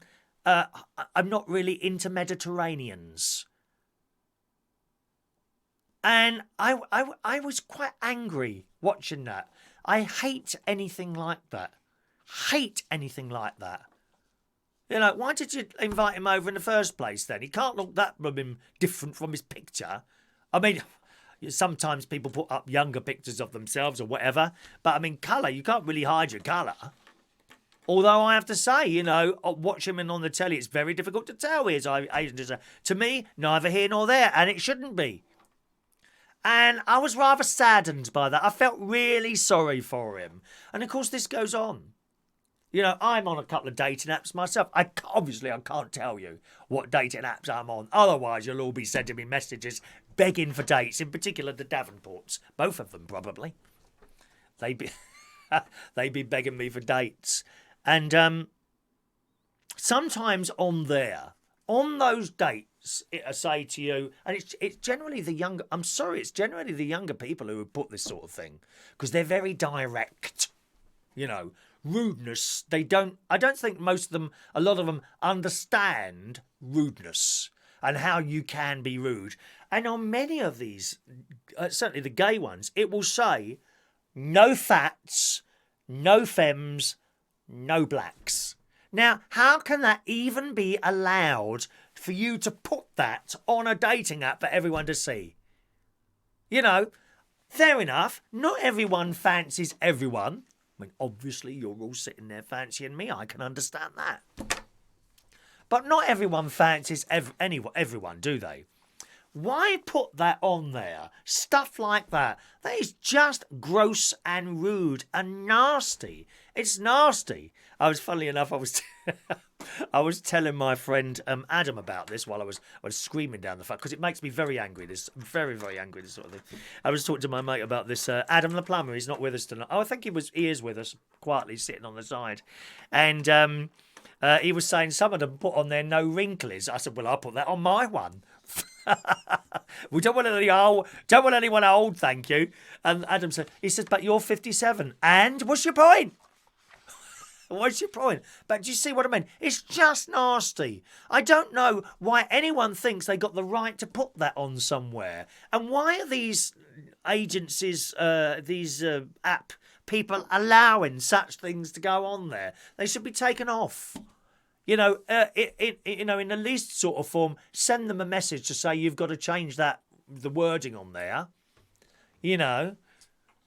not really into Mediterraneans. And I was quite angry watching that. I hate anything like that. Hate anything like that. You know, why did you invite him over in the first place then? He can't look that different from his picture. I mean, sometimes people put up younger pictures of themselves or whatever. But I mean, colour, you can't really hide your colour. Although I have to say, you know, watching him on the telly, it's very difficult to tell his Asian descent. To me, neither here nor there, and it shouldn't be. And I was rather saddened by that. I felt really sorry for him. And of course, this goes on. You know, I'm on a couple of dating apps myself. Obviously, I can't tell you what dating apps I'm on. Otherwise, you'll all be sending me messages begging for dates, in particular the Davenports. Both of them, probably. They'd be begging me for dates. And sometimes on those dates, I say to you, and it's generally the younger, I'm sorry, it's generally the younger people who would put this sort of thing, because they're very direct, you know, rudeness. I don't think a lot of them understand rudeness and how you can be rude. And on many of these, certainly the gay ones, it will say, no fats, no femmes, no blacks. Now, how can that even be allowed for you to put that on a dating app for everyone to see? You know, fair enough. Not everyone fancies everyone. I mean, obviously, you're all sitting there fancying me. I can understand that. But not everyone fancies everyone, do they? Why put that on there? Stuff like that. That is just gross and rude and nasty. It's nasty. Funnily enough, I was telling my friend Adam about this while I was screaming down the phone, because it makes me very angry. Very, very angry, this sort of thing. I was talking to my mate about this. Adam the plumber, he's not with us tonight. Oh, I think he is with us, quietly sitting on the side. And he was saying some of them put on their no wrinklies. I said, well, I'll put that on my one. We don't want anyone old, thank you. And Adam said, but you're 57. And what's your point? What's your point? But do you see what I mean? It's just nasty. I don't know why anyone thinks they got the right to put that on somewhere. And why are these agencies, these app people allowing such things to go on there? They should be taken off. You know, in the least sort of form, send them a message to say you've got to change the wording on there. You know,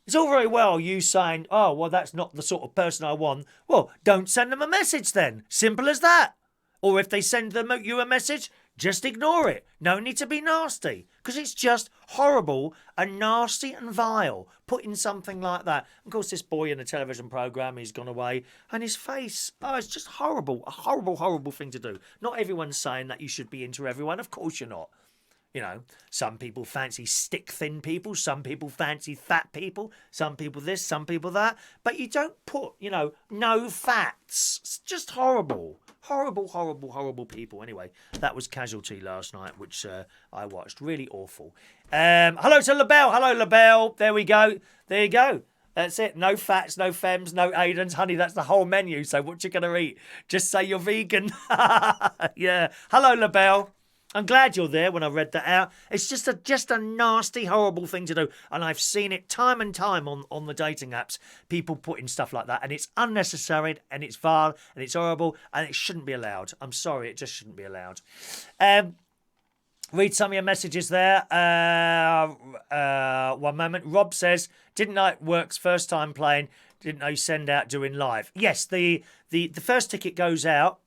it's all very well you saying, oh, well, that's not the sort of person I want. Well, don't send them a message then. Simple as that. Or if they send you a message, just ignore it. No need to be nasty. Because it's just horrible and nasty and vile. Putting something like that. Of course, this boy in a television programme, he's gone away. And his face, oh, it's just horrible. A horrible, horrible thing to do. Not everyone's saying that you should be into everyone. Of course you're not. You know, some people fancy stick-thin people. Some people fancy fat people. Some people this, some people that. But you don't put, no fats. It's just horrible. Horrible, horrible, horrible people. Anyway, that was Casualty last night, which I watched. Really awful. Hello to LaBelle. Hello, LaBelle. There we go. There you go. That's it. No fats, no femmes, no Aidens. Honey, that's the whole menu. So what you going to eat? Just say you're vegan. Yeah. Hello, LaBelle. I'm glad you're there when I read that out. It's just a nasty, horrible thing to do. And I've seen it time and time on the dating apps. People putting stuff like that. And it's unnecessary and it's vile and it's horrible and it shouldn't be allowed. I'm sorry, it just shouldn't be allowed. Read some of your messages there. One moment. Rob says, didn't know it works first time playing. Didn't know you send out doing live. Yes, the first ticket goes out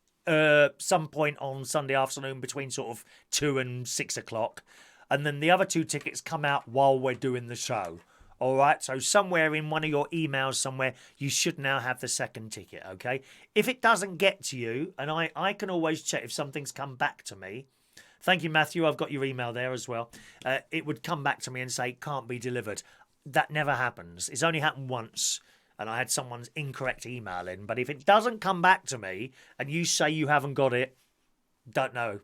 some point on Sunday afternoon between sort of 2 and 6 o'clock. And then the other 2 tickets come out while we're doing the show. All right, so somewhere in one of your emails somewhere, you should now have the second ticket, okay? If it doesn't get to you, and I can always check if something's come back to me. Thank you, Matthew. I've got your email there as well. It would come back to me and say, can't be delivered. That never happens. It's only happened once. And I had someone's incorrect email in. But if it doesn't come back to me and you say you haven't got it, don't know.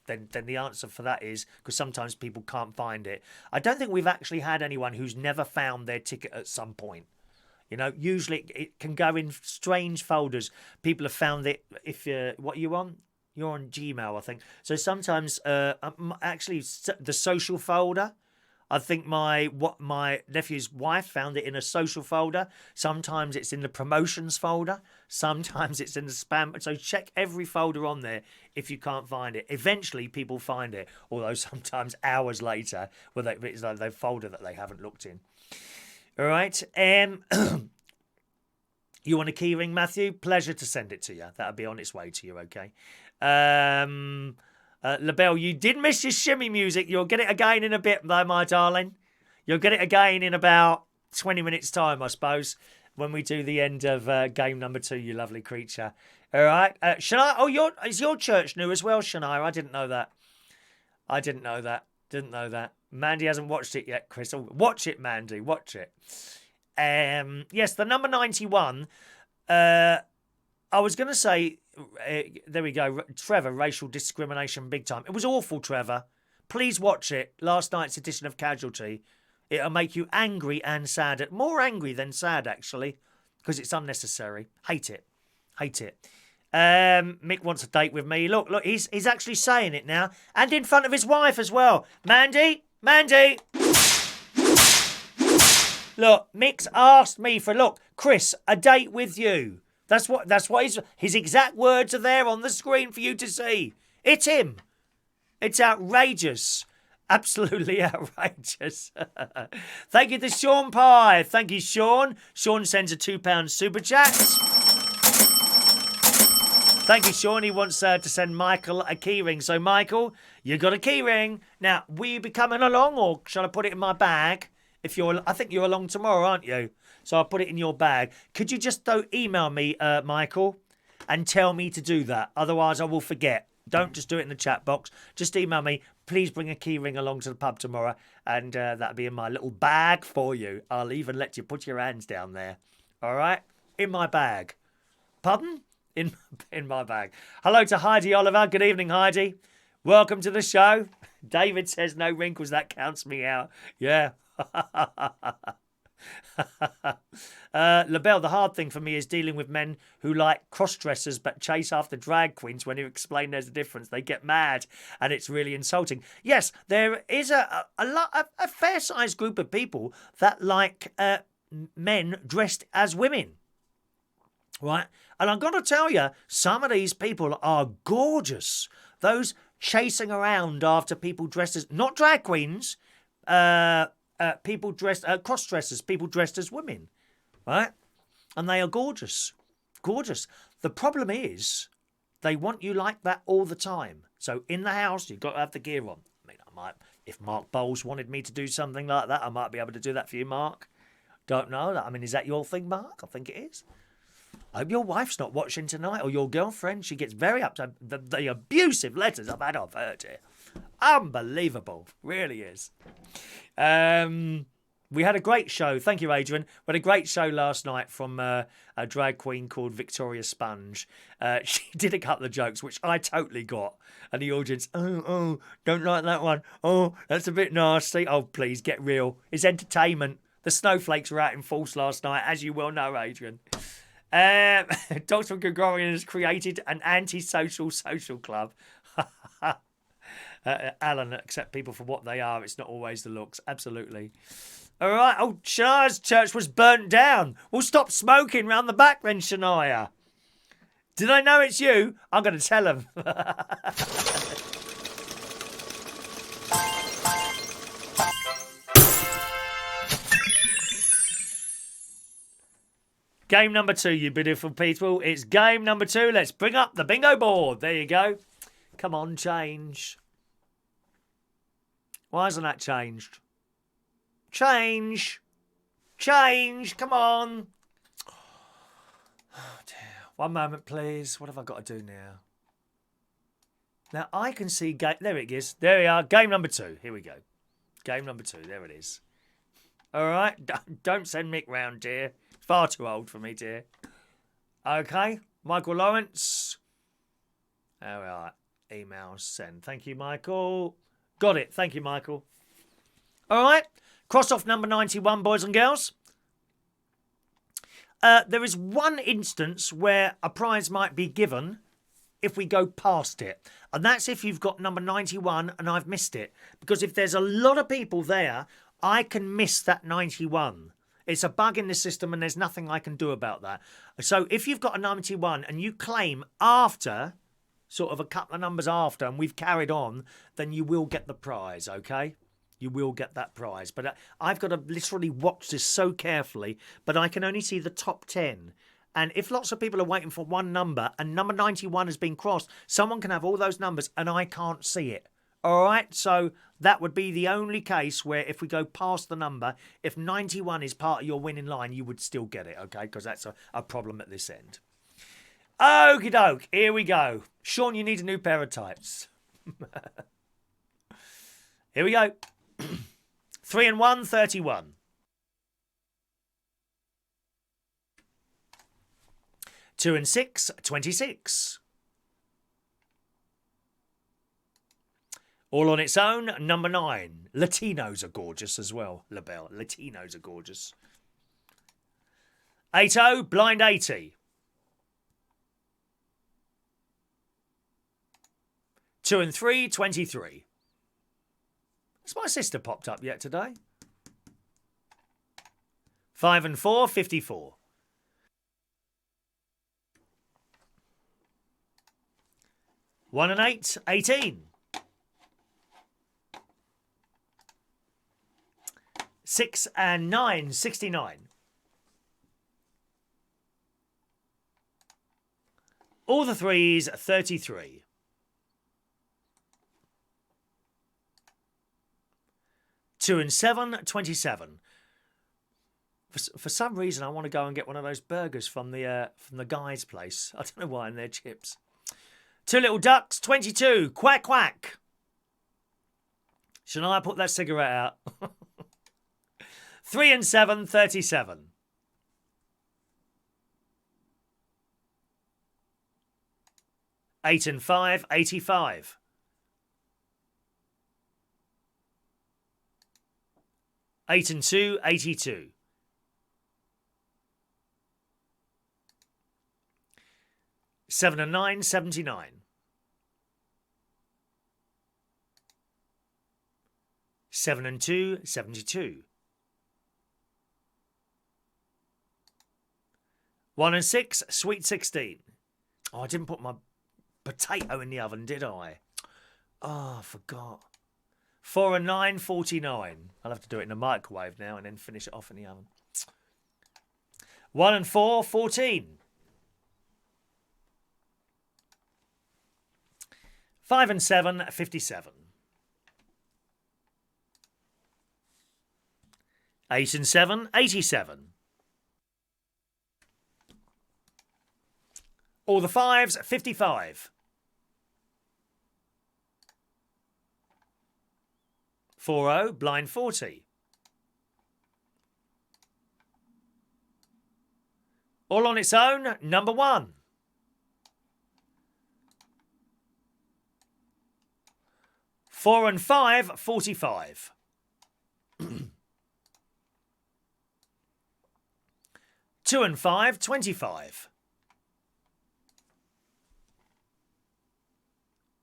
Then the answer for that is because sometimes people can't find it. I don't think we've actually had anyone who's never found their ticket at some point. You know, usually it can go in strange folders. People have found it if what are you on? You're on Gmail, I think. So sometimes actually the social folder. I think my nephew's wife found it in a social folder. Sometimes it's in the promotions folder. Sometimes it's in the spam. So check every folder on there if you can't find it. Eventually, people find it, although sometimes hours later, it's like their folder that they haven't looked in. All right. You want a key ring, Matthew? Pleasure to send it to you. That'll be on its way to you, okay? LaBelle, you did miss your shimmy music. You'll get it again in a bit, though, my darling. You'll get it again in about 20 minutes' time, I suppose, when we do the end of game number 2, you lovely creature. All right. Shania, is your church new as well, Shania? I didn't know that. Mandy hasn't watched it yet, Chris. Oh, watch it, Mandy. Watch it. Yes, the number 91. I was going to say... there we go. Trevor, racial discrimination big time. It was awful, Trevor. Please watch it. Last night's edition of Casualty. It'll make you angry and sad. More angry than sad, actually, because it's unnecessary. Hate it. Mick wants a date with me. Look, he's actually saying it now. And in front of his wife as well. Mandy. Look, Mick's asked me for, Chris, a date with you. That's what his exact words are there on the screen for you to see. It's him. It's outrageous. Absolutely outrageous. Thank you to Shaun Pye. Thank you, Shaun. Shaun sends a £2 super chat. Thank you, Shaun. He wants to send Michael a keyring. So, Michael, you got a keyring. Now, will you be coming along or shall I put it in my bag? I think you're along tomorrow, aren't you? So I'll put it in your bag. Could you just email me, Michael, and tell me to do that? Otherwise, I will forget. Don't just do it in the chat box. Just email me. Please bring a key ring along to the pub tomorrow, and that'll be in my little bag for you. I'll even let you put your hands down there. All right? In my bag. Pardon? In my bag. Hello to Heidi Oliver. Good evening, Heidi. Welcome to the show. David says no wrinkles. That counts me out. Yeah. LaBelle, the hard thing for me is dealing with men who like cross-dressers but chase after drag queens. When you explain there's a difference, they get mad and it's really insulting. Yes, there is a fair-sized group of people that like men dressed as women, right? And I'm going to tell you, some of these people are gorgeous. Those chasing around after people dressed as, not drag queens, people dressed, cross-dressers, people dressed as women, right? And they are gorgeous. Gorgeous. The problem is they want you like that all the time. So in the house, you've got to have the gear on. I mean, I might, if Mark Bowles wanted me to do something like that, I might be able to do that for you, Mark. Don't know. I mean, is that your thing, Mark? I think it is. I hope your wife's not watching tonight, or your girlfriend. She gets very upset. The abusive letters I've had off her, dear. Unbelievable. Really is. We had a great show. Thank you, Adrian. We had a great show last night from a drag queen called Victoria Sponge. She did a couple of jokes, which I totally got. And the audience, oh, don't like that one. Oh, that's a bit nasty. Oh, please, get real. It's entertainment. The snowflakes were out in force last night, as you well know, Adrian. Dr. Gregorian has created an anti-social social club. Alan, accept people for what they are. It's not always the looks. Absolutely. All right. Oh, Shania's church was burnt down. Well, stop smoking round the back then, Shania. Did I know it's you? I'm going to tell them. Game number 2, you beautiful people. It's game number 2. Let's bring up the bingo board. There you go. Come on, change. Why hasn't that changed? Change. Change. Come on. Oh, dear. One moment, please. What have I got to do now? Now, I can see... There it is. There we are. Game number 2. Here we go. Game number 2. There it is. All right. Don't send Mick round, dear. Far too old for me, dear. Okay. Michael Lawrence. All right. Email send. Thank you, Michael. Got it. Thank you, Michael. All right. Cross off number 91, boys and girls. There is one instance where a prize might be given if we go past it. And that's if you've got number 91 and I've missed it. Because if there's a lot of people there, I can miss that 91. It's a bug in the system and there's nothing I can do about that. So if you've got a 91 and you claim after, sort of a couple of numbers after, and we've carried on, then you will get the prize, okay? You will get that prize. But I've got to literally watch this so carefully, but I can only see the top 10. And if lots of people are waiting for one number and number 91 has been crossed, someone can have all those numbers and I can't see it. All right, so that would be the only case where if we go past the number, if 91 is part of your winning line, you would still get it, okay? Because that's a problem at this end. Okie doke, here we go. Shaun, you need a new pair of tights. Here we go. 3 and 1, 31. 2 and 6, 26. All on its own, number 9. Latinos are gorgeous as well, LaBelle. Latinos are gorgeous. 8-0, blind 80. 2 and 3, 23. Has my sister popped up yet today? 5 and 4, 54. 1 and 8, 18. 6 and 9, 69. All the threes, 33. 2 and 7, 27. For some reason, I want to go and get one of those burgers from the guy's place. I don't know why, and they're chips. 2 little ducks, 22. Quack, quack. Shall I put that cigarette out? 3 and 7, 37. 8 and 5, 85. 8 and 2, 82. 7 and 9, 79. 7 and 2, 72. 1 and 6, sweet 16. Oh, I didn't put my potato in the oven, did I? Oh, I forgot. 4 and 9, 49. I'll have to do it in the microwave now and then finish it off in the oven. 1 and 4, 14. 5 and 7, 57. 8 and 7, 87. All the fives, 55. 4-0, blind 40. All on its own, number 1. 4 and 5, 45. 2 and 5, 25.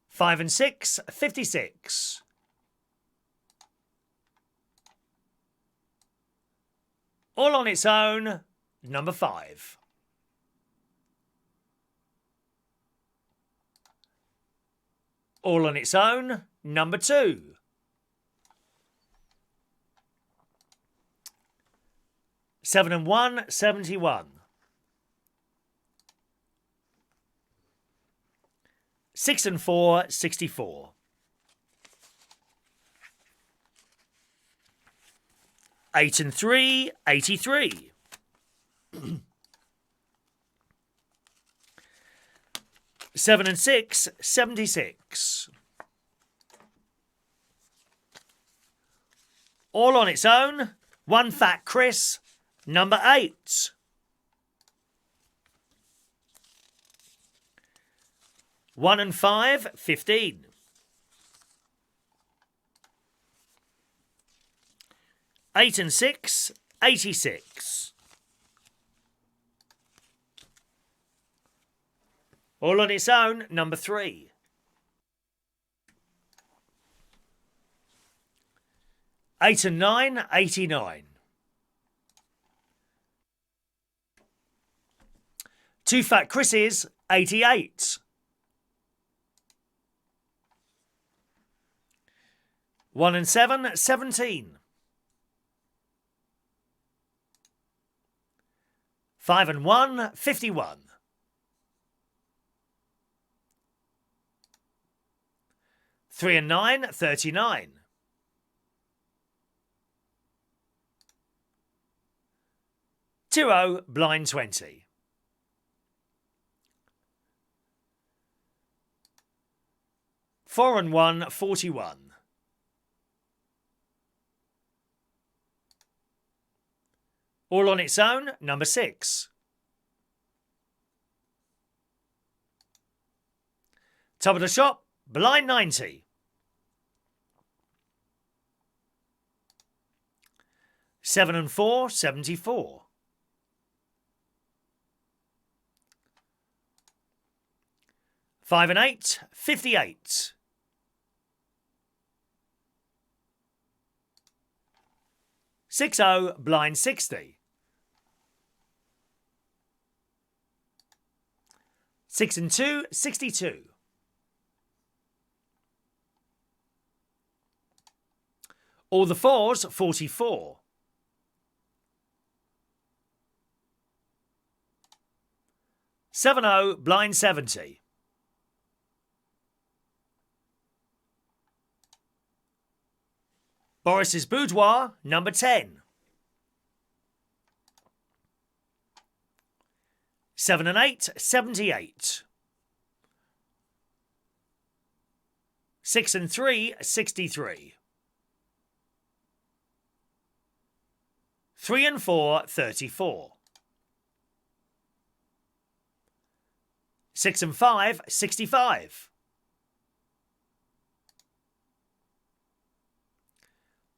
5 and 6, 56. All on its own, number 5. All on its own, number 2. 7 and 1, 71. 6 and 4, 64. 8 and 3, 83. 7 and 6, 76. All on its own, one fat Chris, number 8. 1 and 5, 15. 8 and 6, 86. All on its own, number 3. 8 and 9, 89. 2 fat Chris's, 88. 1 and 7, 17. 5 and 1, 51. 3 and 9, 39. 2-0, blind 20. Four and 1, 41. All on its own, number 6. Top of the shop, blind 90. 7 and 4, 74. 5 and 8, 58. 6-0, blind 60. 6 and 2, 62. All the fours, 44. 7-0, blind 70. Boris's Boudoir, number 10. 7 and 8, 78. 6 and 3, 63. 3 and 4, 34. 6 and 5, 65.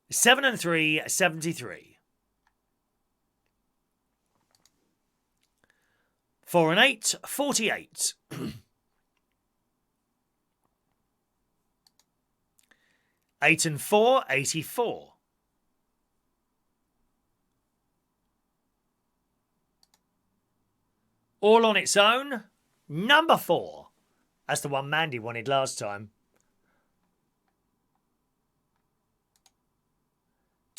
7 and 3, 73. 4 and 8, 48. 8 and 4, 84. 'All on its own, number 4. That's the one Mandy wanted last time.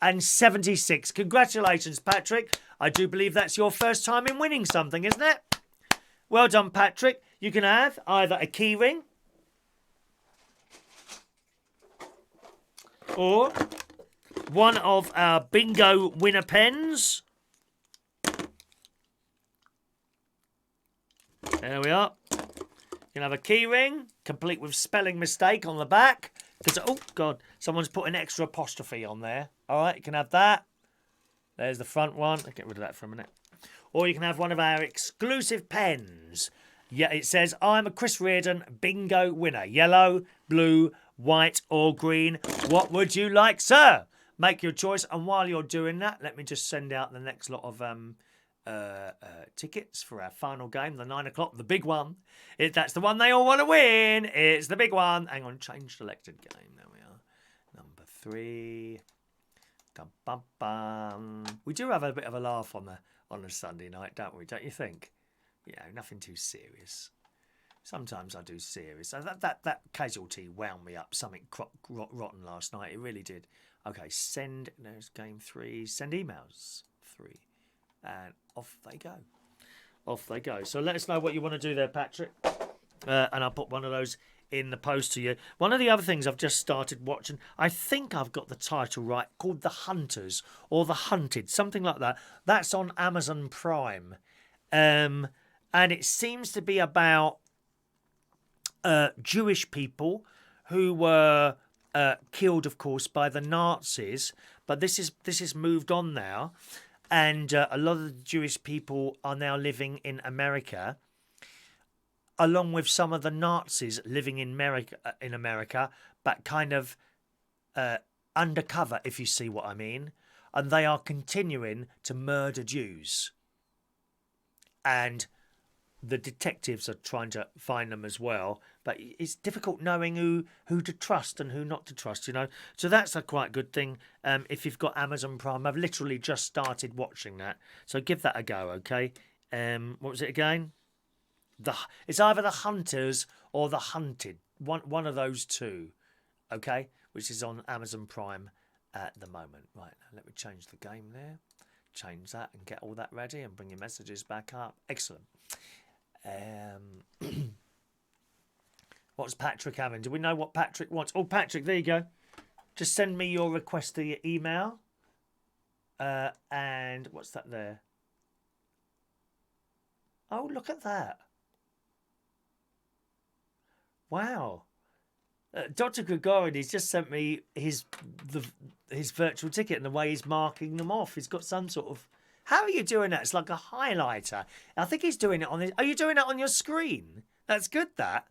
and 76. Congratulations, Patrick. I do believe that's your first time in winning something, isn't it? Well done, Patrick. You can have either a key ring or one of our bingo winner pens. There we are. You can have a key ring, complete with spelling mistake on the back. Because, oh, God, someone's put an extra apostrophe on there. All right, you can have that. There's the front one. I'll get rid of that for a minute. Or you can have one of our exclusive pens. Yeah, it says, I'm a Chris Reardon bingo winner. Yellow, blue, white or green. What would you like, sir? Make your choice. And while you're doing that, let me just send out the next lot of tickets for our final game, the 9 o'clock, the big one. That's the one they all want to win. It's the big one. Hang on, change selected game. There we are. Number 3. We do have a bit of a laugh on a Sunday night, don't we? Don't you think? Yeah, nothing too serious. Sometimes I do serious. That Casualty wound me up something rotten last night. It really did. Okay, send. There's game 3. Send emails 3. And off they go. Off they go. So let us know what you want to do there, Patrick. And I'll put one of those in the post to you. One of the other things I've just started watching, I think I've got the title right, called The Hunters or The Hunted, something like that. That's on Amazon Prime. And it seems to be about Jewish people who were killed, of course, by the Nazis. But this is moved on now. And a lot of the Jewish people are now living in America, along with some of the Nazis living in America, but kind of undercover, if you see what I mean. And they are continuing to murder Jews. And the detectives are trying to find them as well. But it's difficult knowing who to trust and who not to trust, you know. So that's a quite good thing if you've got Amazon Prime. I've literally just started watching that. So give that a go, okay? What was it again? It's either The Hunters or The Hunted. One of those two, okay? Which is on Amazon Prime at the moment. Right, now let me change the game there. Change that and get all that ready and bring your messages back up. Excellent. What's Patrick having? Do we know what Patrick wants? Oh, Patrick, there you go. Just send me your request to your email. And what's that there? Oh, look at that. Wow. Dr. Gregorian, he's just sent me his virtual ticket and the way he's marking them off. He's got some sort of... How are you doing that? It's like a highlighter. I think he's doing it on his... Are you doing it on your screen? That's good, that.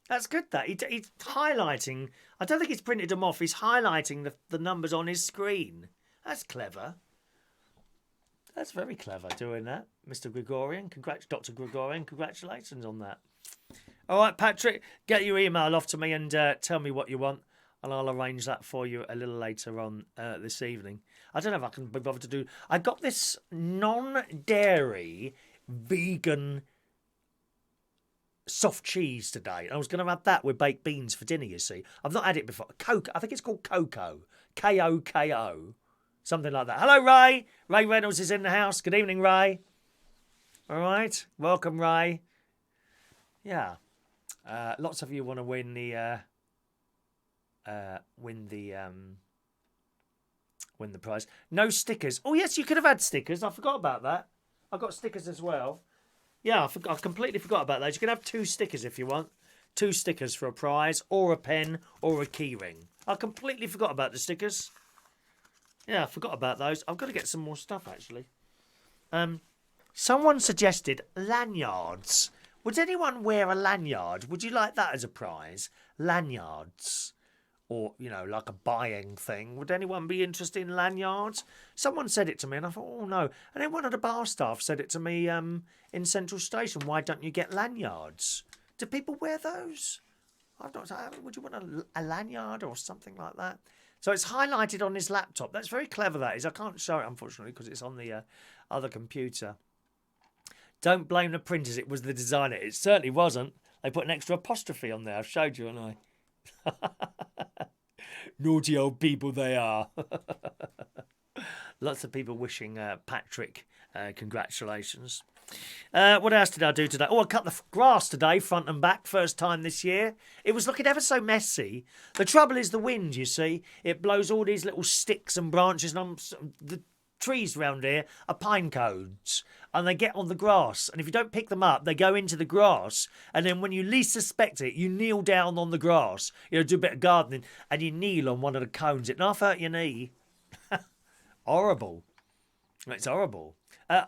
That's good, that. He's highlighting... I don't think he's printed them off. He's highlighting the numbers on his screen. That's clever. That's very clever doing that, Mr. Gregorian. Dr. Gregorian, congratulations on that. All right, Patrick, get your email off to me and tell me what you want, and I'll arrange that for you a little later on this evening. I don't know if I can be bothered to do... I got this non-dairy vegan soft cheese today. I was going to have that with baked beans for dinner, you see. I've not had it before. Coke. I think it's called Coco. K-O-K-O. Something like that. Hello, Ray. Ray Reynolds is in the house. Good evening, Ray. All right. Welcome, Ray. Yeah. Lots of you want to win the prize. No stickers. Oh yes, you could have had stickers. I forgot about that. I got stickers as well. Yeah, I completely forgot about those. You can have 2 stickers if you want. 2 stickers for a prize, or a pen, or a key ring. I completely forgot about the stickers. Yeah, I forgot about those. I've got to get some more stuff actually. Someone suggested lanyards. Would anyone wear a lanyard? Would you like that as a prize? Lanyards. Or, you know, like a buying thing. Would anyone be interested in lanyards? Someone said it to me and I thought, oh no. And then one of the bar staff said it to me in Central Station. Why don't you get lanyards? Do people wear those? I've not. Would you want a lanyard or something like that? So it's highlighted on his laptop. That's very clever, that is. I can't show it, unfortunately, because it's on the other computer. Don't blame the printers. It was the designer. It certainly wasn't. They put an extra apostrophe on there. I've showed you, haven't I? Naughty old people they are. Lots of people wishing Patrick congratulations. What else did I do today? Oh, I cut the grass today, front and back, first time this year. It was looking ever so messy. The trouble is the wind, you see. It blows all these little sticks and branches, and the trees around here are pine cones, and they get on the grass. And if you don't pick them up, they go into the grass. And then when you least suspect it, you kneel down on the grass. You know, do a bit of gardening, and you kneel on one of the cones. It half hurt your knee. Horrible. It's horrible.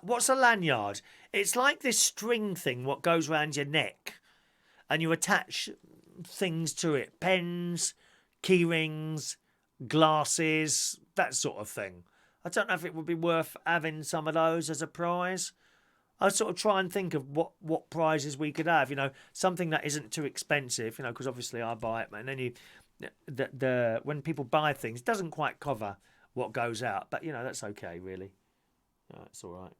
What's a lanyard? It's like this string thing what goes around your neck, and you attach things to it. Pens, key rings, glasses, that sort of thing. I don't know if it would be worth having some of those as a prize. I sort of try and think of what prizes we could have, you know, something that isn't too expensive, you know, because obviously I buy it, and then when people buy things, it doesn't quite cover what goes out, but you know, that's okay, really. It's all right.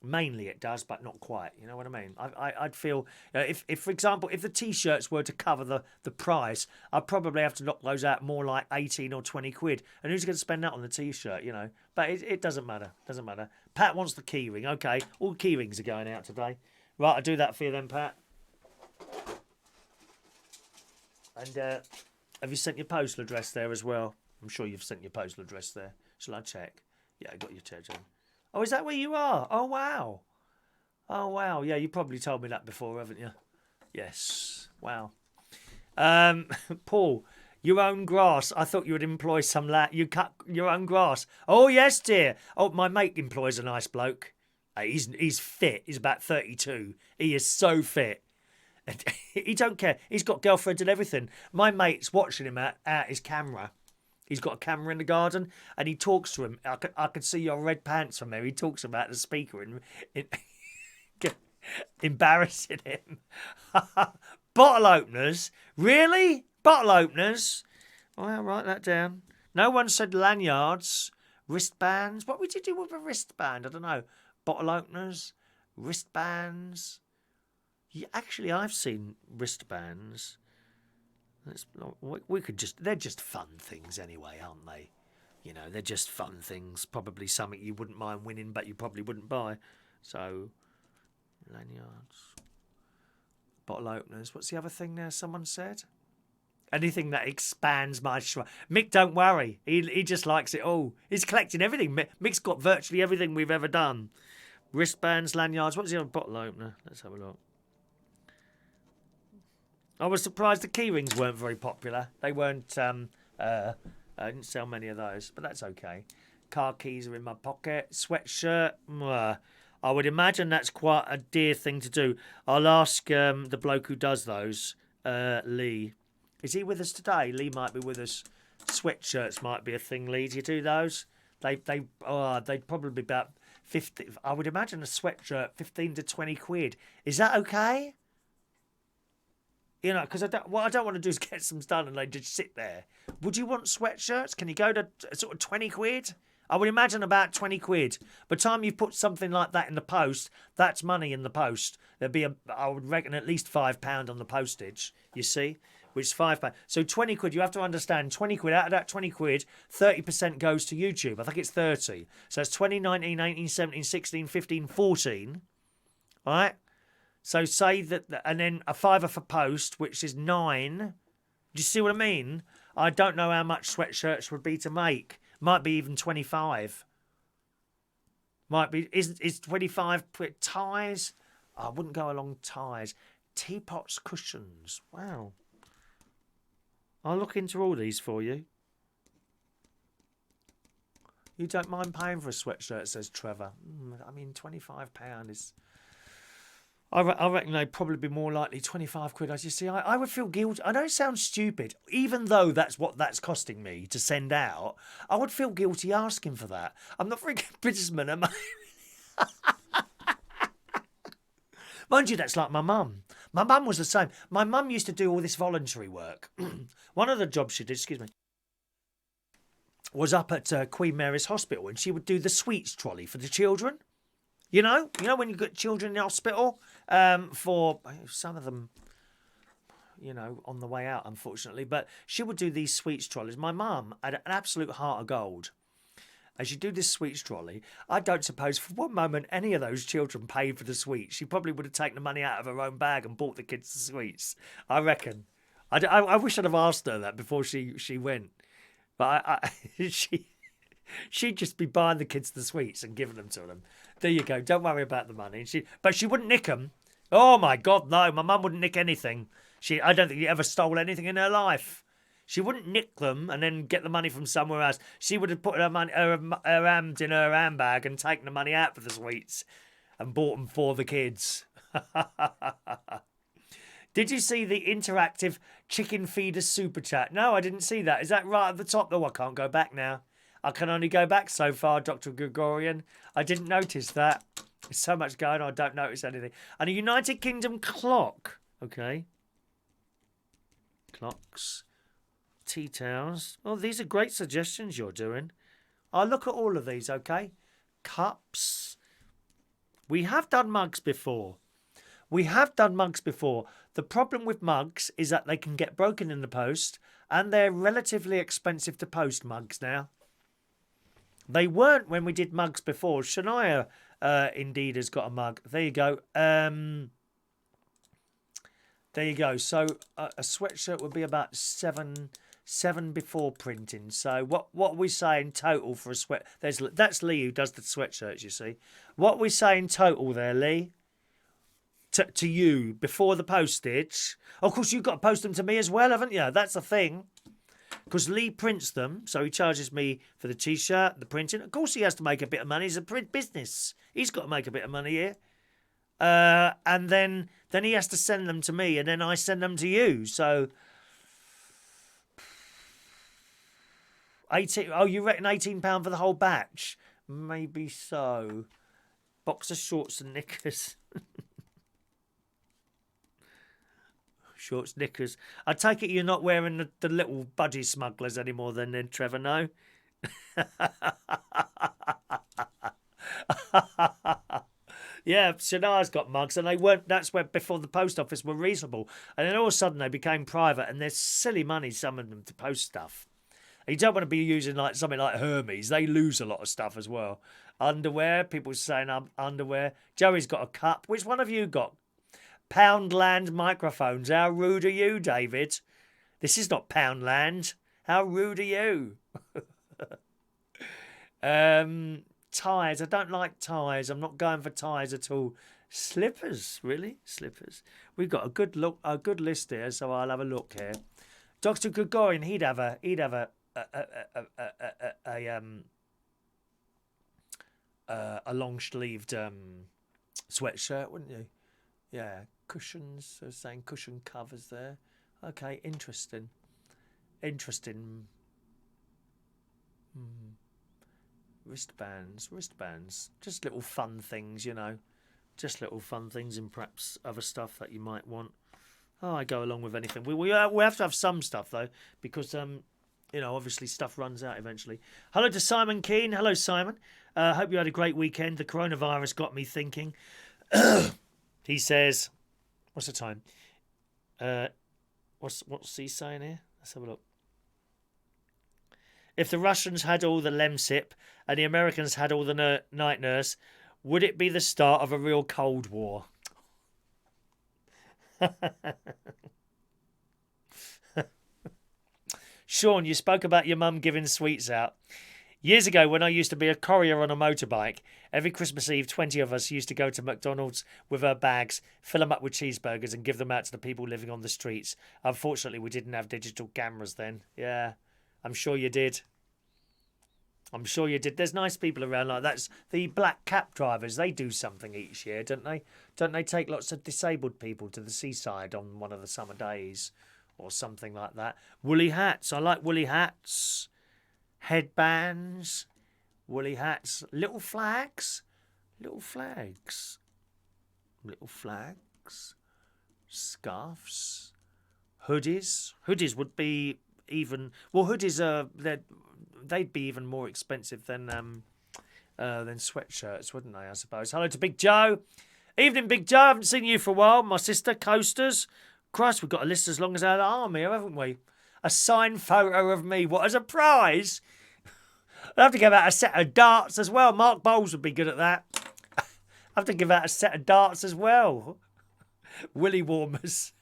Mainly it does, but not quite. You know what I mean? I'd feel, if for example, if the T-shirts were to cover the price, I'd probably have to knock those out more like 18 or 20 quid. And who's going to spend that on the T-shirt, you know? But it doesn't matter. Doesn't matter. Pat wants the key ring. Okay, all key rings are going out today. Right, I'll do that for you then, Pat. And have you sent your postal address there as well? I'm sure you've sent your postal address there. Shall I check? Yeah, I got your check on. Oh, is that where you are? Oh, wow. Oh, wow. Yeah, you probably told me that before, haven't you? Yes. Wow. Paul, your own grass. I thought you would employ some lad. You cut your own grass. Oh, yes, dear. Oh, my mate employs a nice bloke. He's fit. He's about 32. He is so fit. He don't care. He's got girlfriends and everything. My mate's watching him at his camera. He's got a camera in the garden, and he talks to him. I can see your red pants from there. He talks about the speaker and embarrassing him. Bottle openers? Really? Bottle openers? Oh, I'll write that down. No one said lanyards, wristbands. What would you do with a wristband? I don't know. Bottle openers, wristbands. Yeah, actually, I've seen wristbands. We could they're just fun things anyway, aren't they? You know, they're just fun things. Probably something you wouldn't mind winning, but you probably wouldn't buy. So, lanyards, bottle openers. What's the other thing there someone said? Anything that expands my Mick, don't worry. He just likes it all. He's collecting everything. Mick's got virtually everything we've ever done. Wristbands, lanyards. What's the other bottle opener? Let's have a look. I was surprised the key rings weren't very popular. They weren't, I didn't sell many of those, but that's okay. Car keys are in my pocket. Sweatshirt, I would imagine that's quite a dear thing to do. I'll ask the bloke who does those, Lee. Is he with us today? Lee might be with us. Sweatshirts might be a thing, Lee. Do you do those? They'd probably be about 50. I would imagine a sweatshirt, 15 to 20 quid. Is that okay? You know, because what I don't want to do is get some done and they just sit there. Would you want sweatshirts? Can you go to sort of 20 quid? I would imagine about 20 quid. By the time you put something like that in the post, that's money in the post. There'd be, I would reckon, at least £5 on the postage, you see, which is £5. So 20 quid, you have to understand, 20 quid, out of that 20 quid, 30% goes to YouTube. I think it's 30. So it's 20, 19, 18, 17, 16, 15, 14. All right? So say that, and then a £5 for post, which is 9. Do you see what I mean? I don't know how much sweatshirts would be to make. Might be even 25. Might be, is 25 ties? I wouldn't go along ties. Teapots, cushions. Wow. I'll look into all these for you. You don't mind paying for a sweatshirt, says Trevor. I mean, £25 is... I reckon they'd probably be more likely 25 quid. As you see, I would feel guilty. I know it sounds stupid. Even though that's what that's costing me to send out, I would feel guilty asking for that. I'm not very good businessman, am I? Mind you, that's like my mum. My mum was the same. My mum used to do all this voluntary work. One of the jobs she did, was up at Queen Mary's Hospital, and she would do the sweets trolley for the children. You know when you've got children in the hospital, for some of them, you know, on the way out, unfortunately. But she would do these sweets trolleys. My mum had an absolute heart of gold. As you do this sweets trolley, I don't suppose for one moment any of those children paid for the sweets. She probably would have taken the money out of her own bag and bought the kids the sweets. I reckon. I wish I'd have asked her that before she went. But she'd just be buying the kids the sweets and giving them to them. There you go. Don't worry about the money. But she wouldn't nick them. Oh, my God, no. My mum wouldn't nick anything. I don't think she ever stole anything in her life. She wouldn't nick them and then get the money from somewhere else. She would have put her hands in her handbag and taken the money out for the sweets and bought them for the kids. Did you see the interactive chicken feeder super chat? No, I didn't see that. Is that right at the top? Oh, I can't go back now. I can only go back so far, Dr. Gregorian. I didn't notice that. There's so much going on, I don't notice anything. And a United Kingdom clock. Okay. Clocks. Tea towels. Oh, these are great suggestions you're doing. I'll look at all of these, okay? Cups. We have done mugs before. The problem with mugs is that they can get broken in the post and they're relatively expensive to post, mugs now. They weren't when we did mugs before. Shania indeed has got a mug. There you go. There you go. So a sweatshirt would be about seven before printing. So what we say in total for a sweat? That's Lee who does the sweatshirts. You see, what we say in total there, Lee. To you before the postage. Of course, you've got to post them to me as well, haven't you? That's the thing. Because Lee prints them, so he charges me for the T-shirt, the printing. Of course, he has to make a bit of money. He's a print business. He's got to make a bit of money here. And then he has to send them to me, and then I send them to you. So, 18. Oh, you reckon £18 for the whole batch? Maybe so. Boxer shorts and knickers. Shorts, knickers. I take it you're not wearing the little budgie smugglers anymore then, Trevor, no? Yeah, Shania's got mugs, and they weren't. That's where before the post office were reasonable, and then all of a sudden they became private, and there's silly money, some of them, to post stuff. You don't want to be using like something like Hermes. They lose a lot of stuff as well. Underwear, people saying underwear. Joey's got a cup. Which one have you got? Poundland microphones. How rude are you, David? This is not Poundland. How rude are you? Ties. I don't like ties. I'm not going for ties at all. Slippers, really? Slippers. We've got a good list here, so I'll have a look here. Dr. Gregorian, he'd have a long-sleeved sweatshirt, wouldn't you? Yeah, cushions. I was saying cushion covers there. Okay, interesting. Wristbands. Just little fun things, you know. Just little fun things, and perhaps other stuff that you might want. Oh, I go along with anything. We have to have some stuff though, because you know, obviously stuff runs out eventually. Hello to Simon Keane. Hello, Simon. Hope you had a great weekend. The coronavirus got me thinking. He says, what's the time? What's he saying here? Let's have a look. If the Russians had all the Lemsip and the Americans had all the night nurse, would it be the start of a real Cold War? Shaun, you spoke about your mum giving sweets out. Years ago, when I used to be a courier on a motorbike, every Christmas Eve, 20 of us used to go to McDonald's with our bags, fill them up with cheeseburgers and give them out to the people living on the streets. Unfortunately, we didn't have digital cameras then. Yeah, I'm sure you did. There's nice people around like that. The black cap drivers, they do something each year, don't they? Don't they take lots of disabled people to the seaside on one of the summer days or something like that? Woolly hats. I like woolly hats. Headbands, woolly hats, little flags, scarves, hoodies. Hoodies would be even, well, hoodies they'd be even more expensive than sweatshirts, wouldn't they? I suppose. Hello to Big Joe. Evening, Big Joe. I haven't seen you for a while. My sister, Coasters. Christ, we've got a list as long as our arm here, haven't we? A signed photo of me. What, as a prize? I'll have to give out a set of darts as well. Mark Bowles would be good at that. I have to give out a set of darts as well. Willy warmers.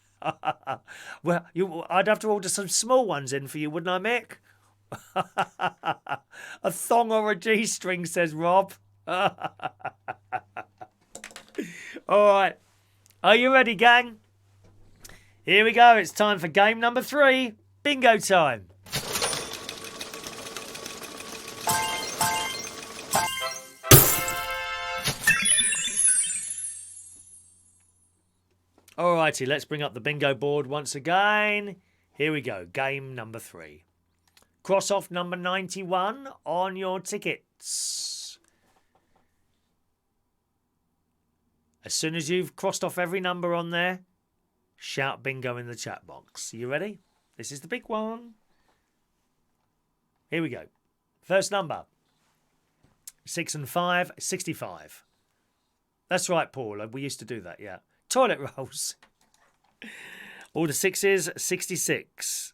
Well, I'd have to order some small ones in for you, wouldn't I, Mick? A thong or a G-string, says Rob. All right. Are you ready, gang? Here we go. It's time for game number 3. Bingo time. Alrighty, let's bring up the bingo board once again. Here we go. Game number 3. Cross off number 91 on your tickets. As soon as you've crossed off every number on there, shout bingo in the chat box. Are you ready? This is the big one. Here we go. First number. 6 and 5, 65. That's right, Paul. We used to do that, yeah. Toilet rolls. All the 6s, 66.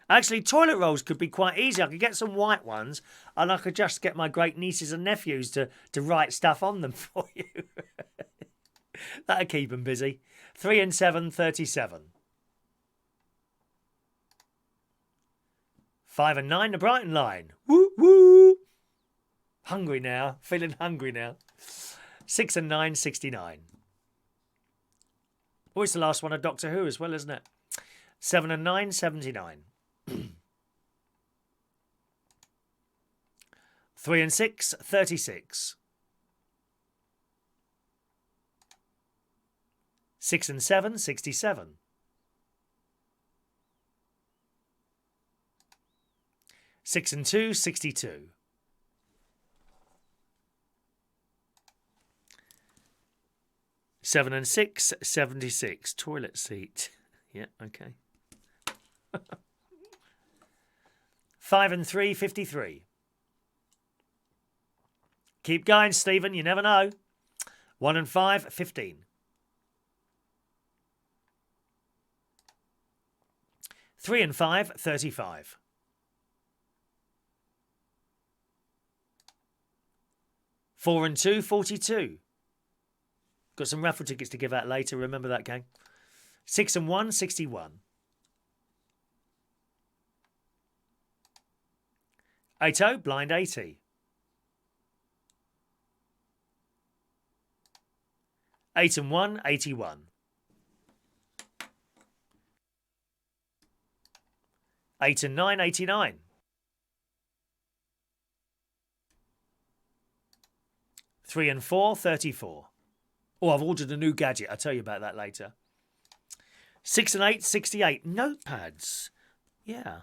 Actually, toilet rolls could be quite easy. I could get some white ones and I could just get my great nieces and nephews to write stuff on them for you. That'd keep them busy. 3 and 7, 37. 5 and 9, the Brighton line. Woo, woo. Hungry now. Feeling hungry now. 6 and 9, 69. Oh, it's the last one of Doctor Who as well, isn't it? 7 and 9, 79. 3 and 6, 36. 6 and 7, 67. 6 and 2, 62. 7 and 6, 76. Toilet seat. Yeah, okay. 5 and 3, 53. Keep going, Stephen. You never know. 1 and 5, 15. 3 and 5, 35. 4 and 2, 42. Got some raffle tickets to give out later. Remember that, gang. 6 and 1, 61. 80, blind 80. 8 and 1, 81. 8 and 9, 89. 3 and 4, 34. Oh, I've ordered a new gadget. I'll tell you about that later. 6 and 8, 68. Notepads. Yeah.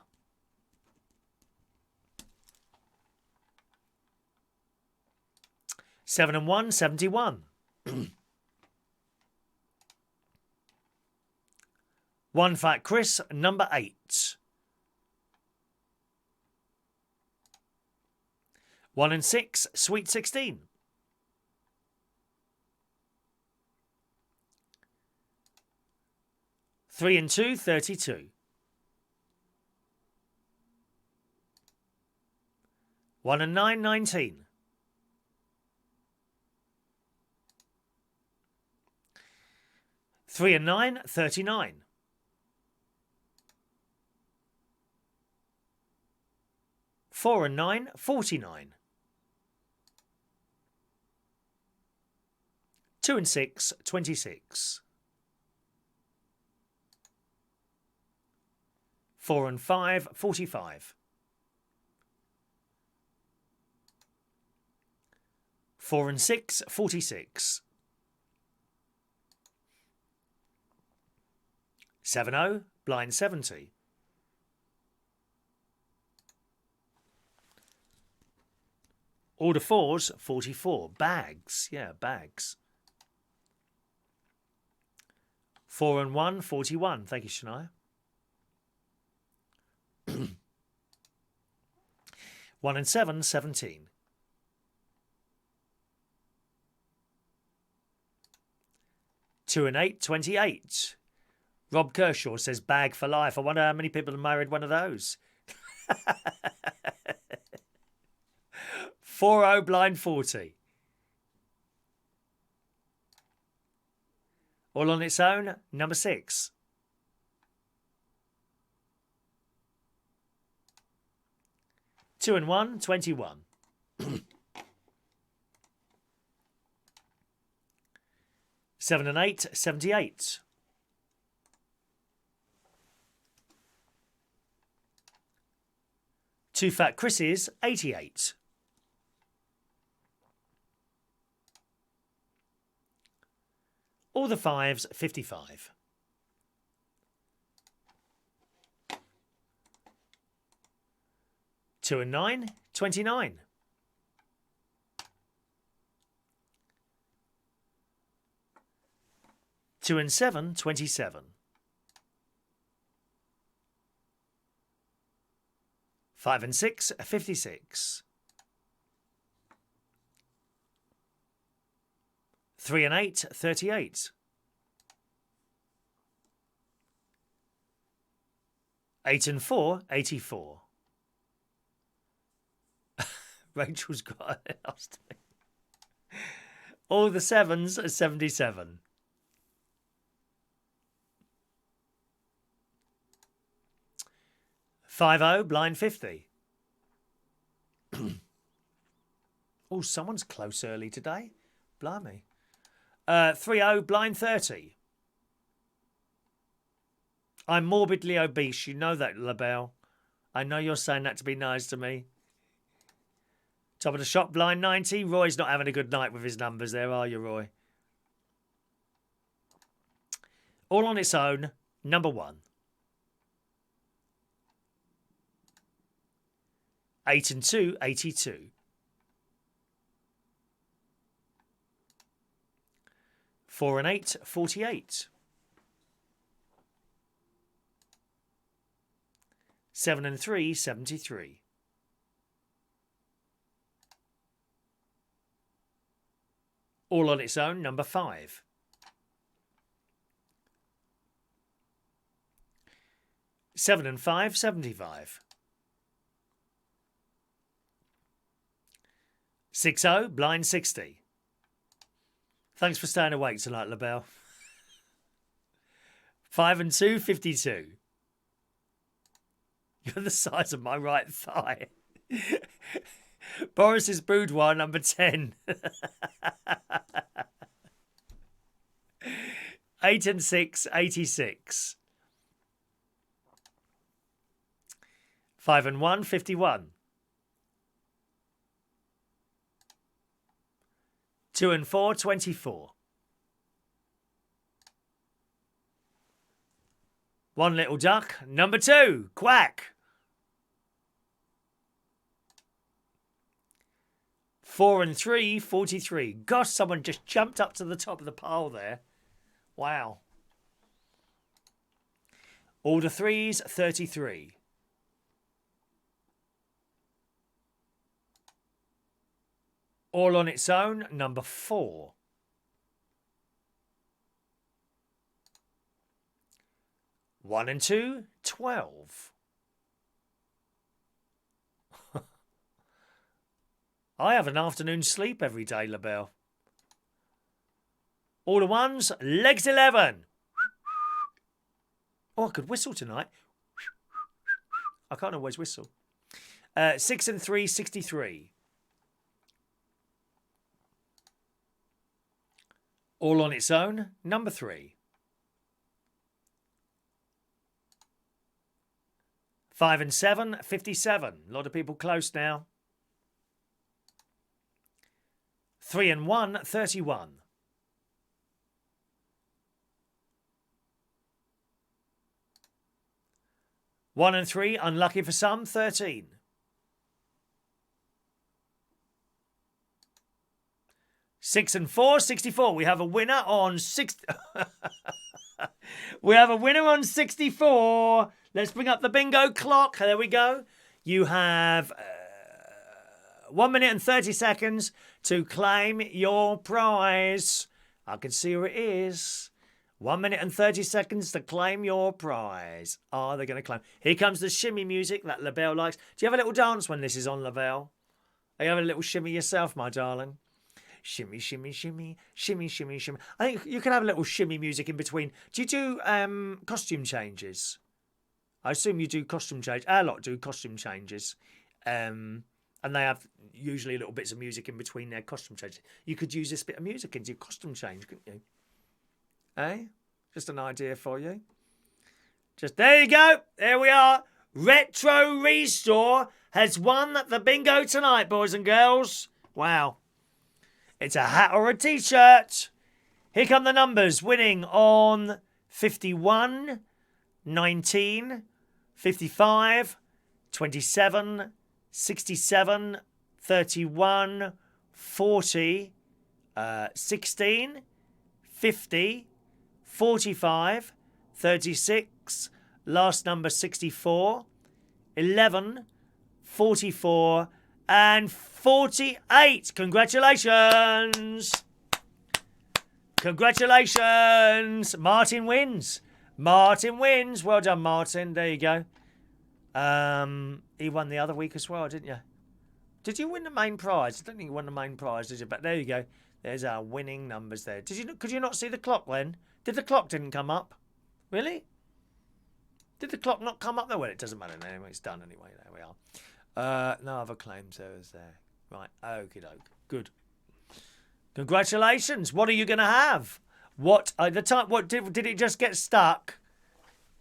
7 and 1, 71. 1 Fat Chris, number 8. 1 and 6, sweet 16. 3 and 2, 32. 1 and 9, 19. 3 and 9, 39. 4 and 9, 49. 2 and 6, 26. 4 and 5, 45. 4 and 6, 46. 7-0, blind 70. Order 4s, 44. Bags, yeah, bags. 4 and 1, 41. Thank you, Shania. 1 and 7, 17. 2 and 8, 28. Rob Kershaw says bag for life. I wonder how many people have married one of those. 4-0 blind 40. All on its own, number 6. Two and 1, 21. 7 and 8, 78. Two Fat Chris's, 88. All the 5s, 55. Two and 9, 29. Two and 7, 27. 5 and 6, 56. 3 and 8, 38. 8 and 4, 84. Rachel's got it. All the 7s are 77. 5-0, blind 50. Oh, someone's close early today. Blimey. 3-0, blind 30. I'm morbidly obese. You know that, LaBelle. I know you're saying that to be nice to me. Top of the shop, blind 90. Roy's not having a good night with his numbers there, are you, Roy? All on its own, number 1. 8 and 2, 82. 4 and 8, 48. 7 and 3, 73. All on its own, number 5. 7 and 5, 75. 6-0, blind 60. Thanks for staying awake tonight, LaBelle. 5 and 2, 52. You're the size of my right thigh. Boris's boudoir, number 10. 8 and 6, 86. 5 and 1, 51. 2 and 4, 24. 1 little duck, number 2, quack. 4 and 3, 43. Gosh, someone just jumped up to the top of the pile there. Wow. All the 3s, 33. All on its own, number 4. 1 and 2, 12. I have an afternoon sleep every day, LaBelle. All the 1s, legs 11. Oh, I could whistle tonight. I can't always whistle. 6 and 3, 63. All on its own, number 3. 5 and 7, 57. A lot of people close now. 3 and 1, 31. 1 and 3, unlucky for some, 13. 6 and 4, 64. We have a winner on 6. We have a winner on 64. Let's bring up the bingo clock. There we go. You have 1 minute and 30 seconds to claim your prize. I can see where it is. 1 minute and 30 seconds to claim your prize. Are they going to claim? Here comes the shimmy music that LaBelle likes. Do you have a little dance when this is on, LaBelle? Are you having a little shimmy yourself, my darling? Shimmy, shimmy, shimmy, shimmy, shimmy, shimmy. I think you can have a little shimmy music in between. Do you do costume changes? I assume you do costume change. Our lot do costume changes. And they have usually little bits of music in between their costume changes. You could use this bit of music into your costume change, couldn't you? Eh? Just an idea for you. Just there you go. There we are. Retro Restore has won the bingo tonight, boys and girls. Wow. It's a hat or a t-shirt. Here come the numbers. Winning on 51, 19, 55, 27, 67, 31, 40, 16, 50, 45, 36, last number 64, 11, 44, and 48. Congratulations. Congratulations. Martin wins. Martin wins. Well done, Martin. There you go. He won the other week as well, didn't you? Did you win the main prize? I don't think you won the main prize, did you? But there you go. There's our winning numbers there. Could you not see the clock then? Did the clock didn't come up? Really? Did the clock not come up there? Well, it doesn't matter anyway. It's done anyway. There we are. No other claims there. Right. Okie doke. Good. Congratulations. What are you going to have? What did it just get stuck?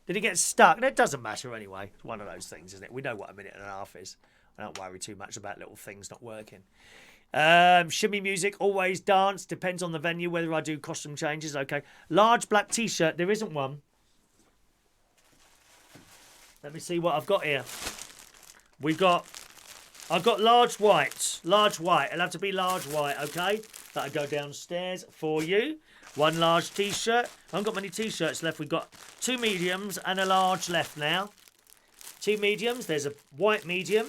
Did it get stuck? It doesn't matter anyway. It's one of those things, isn't it? We know what a minute and a half is. I don't worry too much about little things not working. Shimmy music, always dance. Depends on the venue whether I do costume changes. Okay. Large black t-shirt. There isn't one. Let me see what I've got here. I've got large white. Large white. It'll have to be large white, okay? That'll go downstairs for you. One large t-shirt. I haven't got many t-shirts left. We've got 2 mediums and a large left now. 2 mediums. There's a white medium,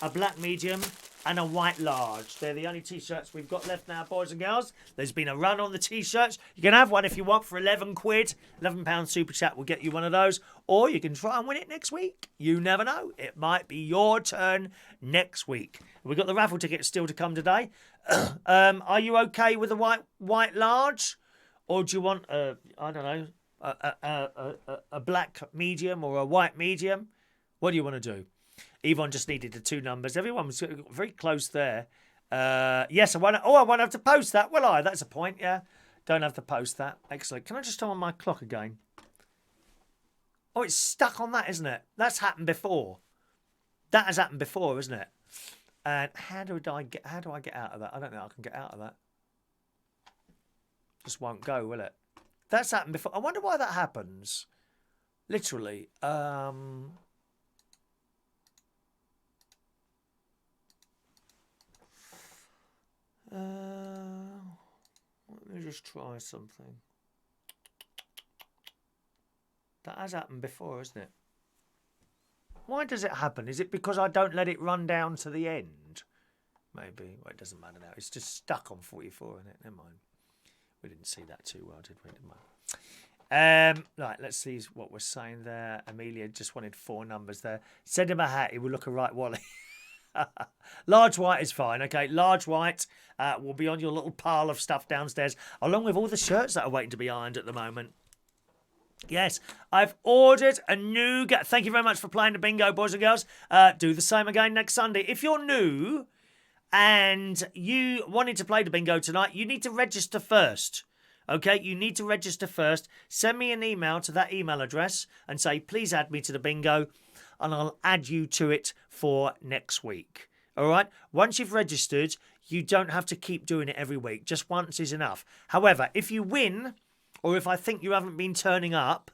a black medium, and a white large. They're the only t-shirts we've got left now, boys and girls. There's been a run on the t-shirts. You can have one if you want for 11 quid. £11 super chat will get you one of those. Or you can try and win it next week. You never know. It might be your turn next week. We've got the raffle tickets still to come today. Are you okay with the white large? Or do you want, a black medium or a white medium? What do you want to do? Yvonne just needed the 2 numbers. Everyone was very close there. Yes, I won't have to post that, will I? That's a point, yeah. Don't have to post that. Excellent. Can I just turn on my clock again? Oh, it's stuck on that, isn't it? That's happened before. That has happened before, isn't it? And how do I get out of that? I don't think I can get out of that. Just won't go, will it? That's happened before. I wonder why that happens. Literally. Let me just try something. That has happened before, isn't it? Why does it happen? Is it because I don't let it run down to the end? Maybe. Well, it doesn't matter now. It's just stuck on 44, isn't it? Never mind. We didn't see that too well, did we? Right, let's see what we're saying there. Amelia just wanted 4 numbers there. Send him a hat. He will look a right wally. Large white is fine, okay? Large white will be on your little pile of stuff downstairs, along with all the shirts that are waiting to be ironed at the moment. Yes, I've ordered a new... Thank you very much for playing the bingo, boys and girls. Do the same again next Sunday. If you're new and you wanted to play the bingo tonight, you need to register first. Okay, you need to register first. Send me an email to that email address and say, please add me to the bingo, and I'll add you to it for next week. All right? Once you've registered, you don't have to keep doing it every week. Just once is enough. However, if you win, or if I think you haven't been turning up,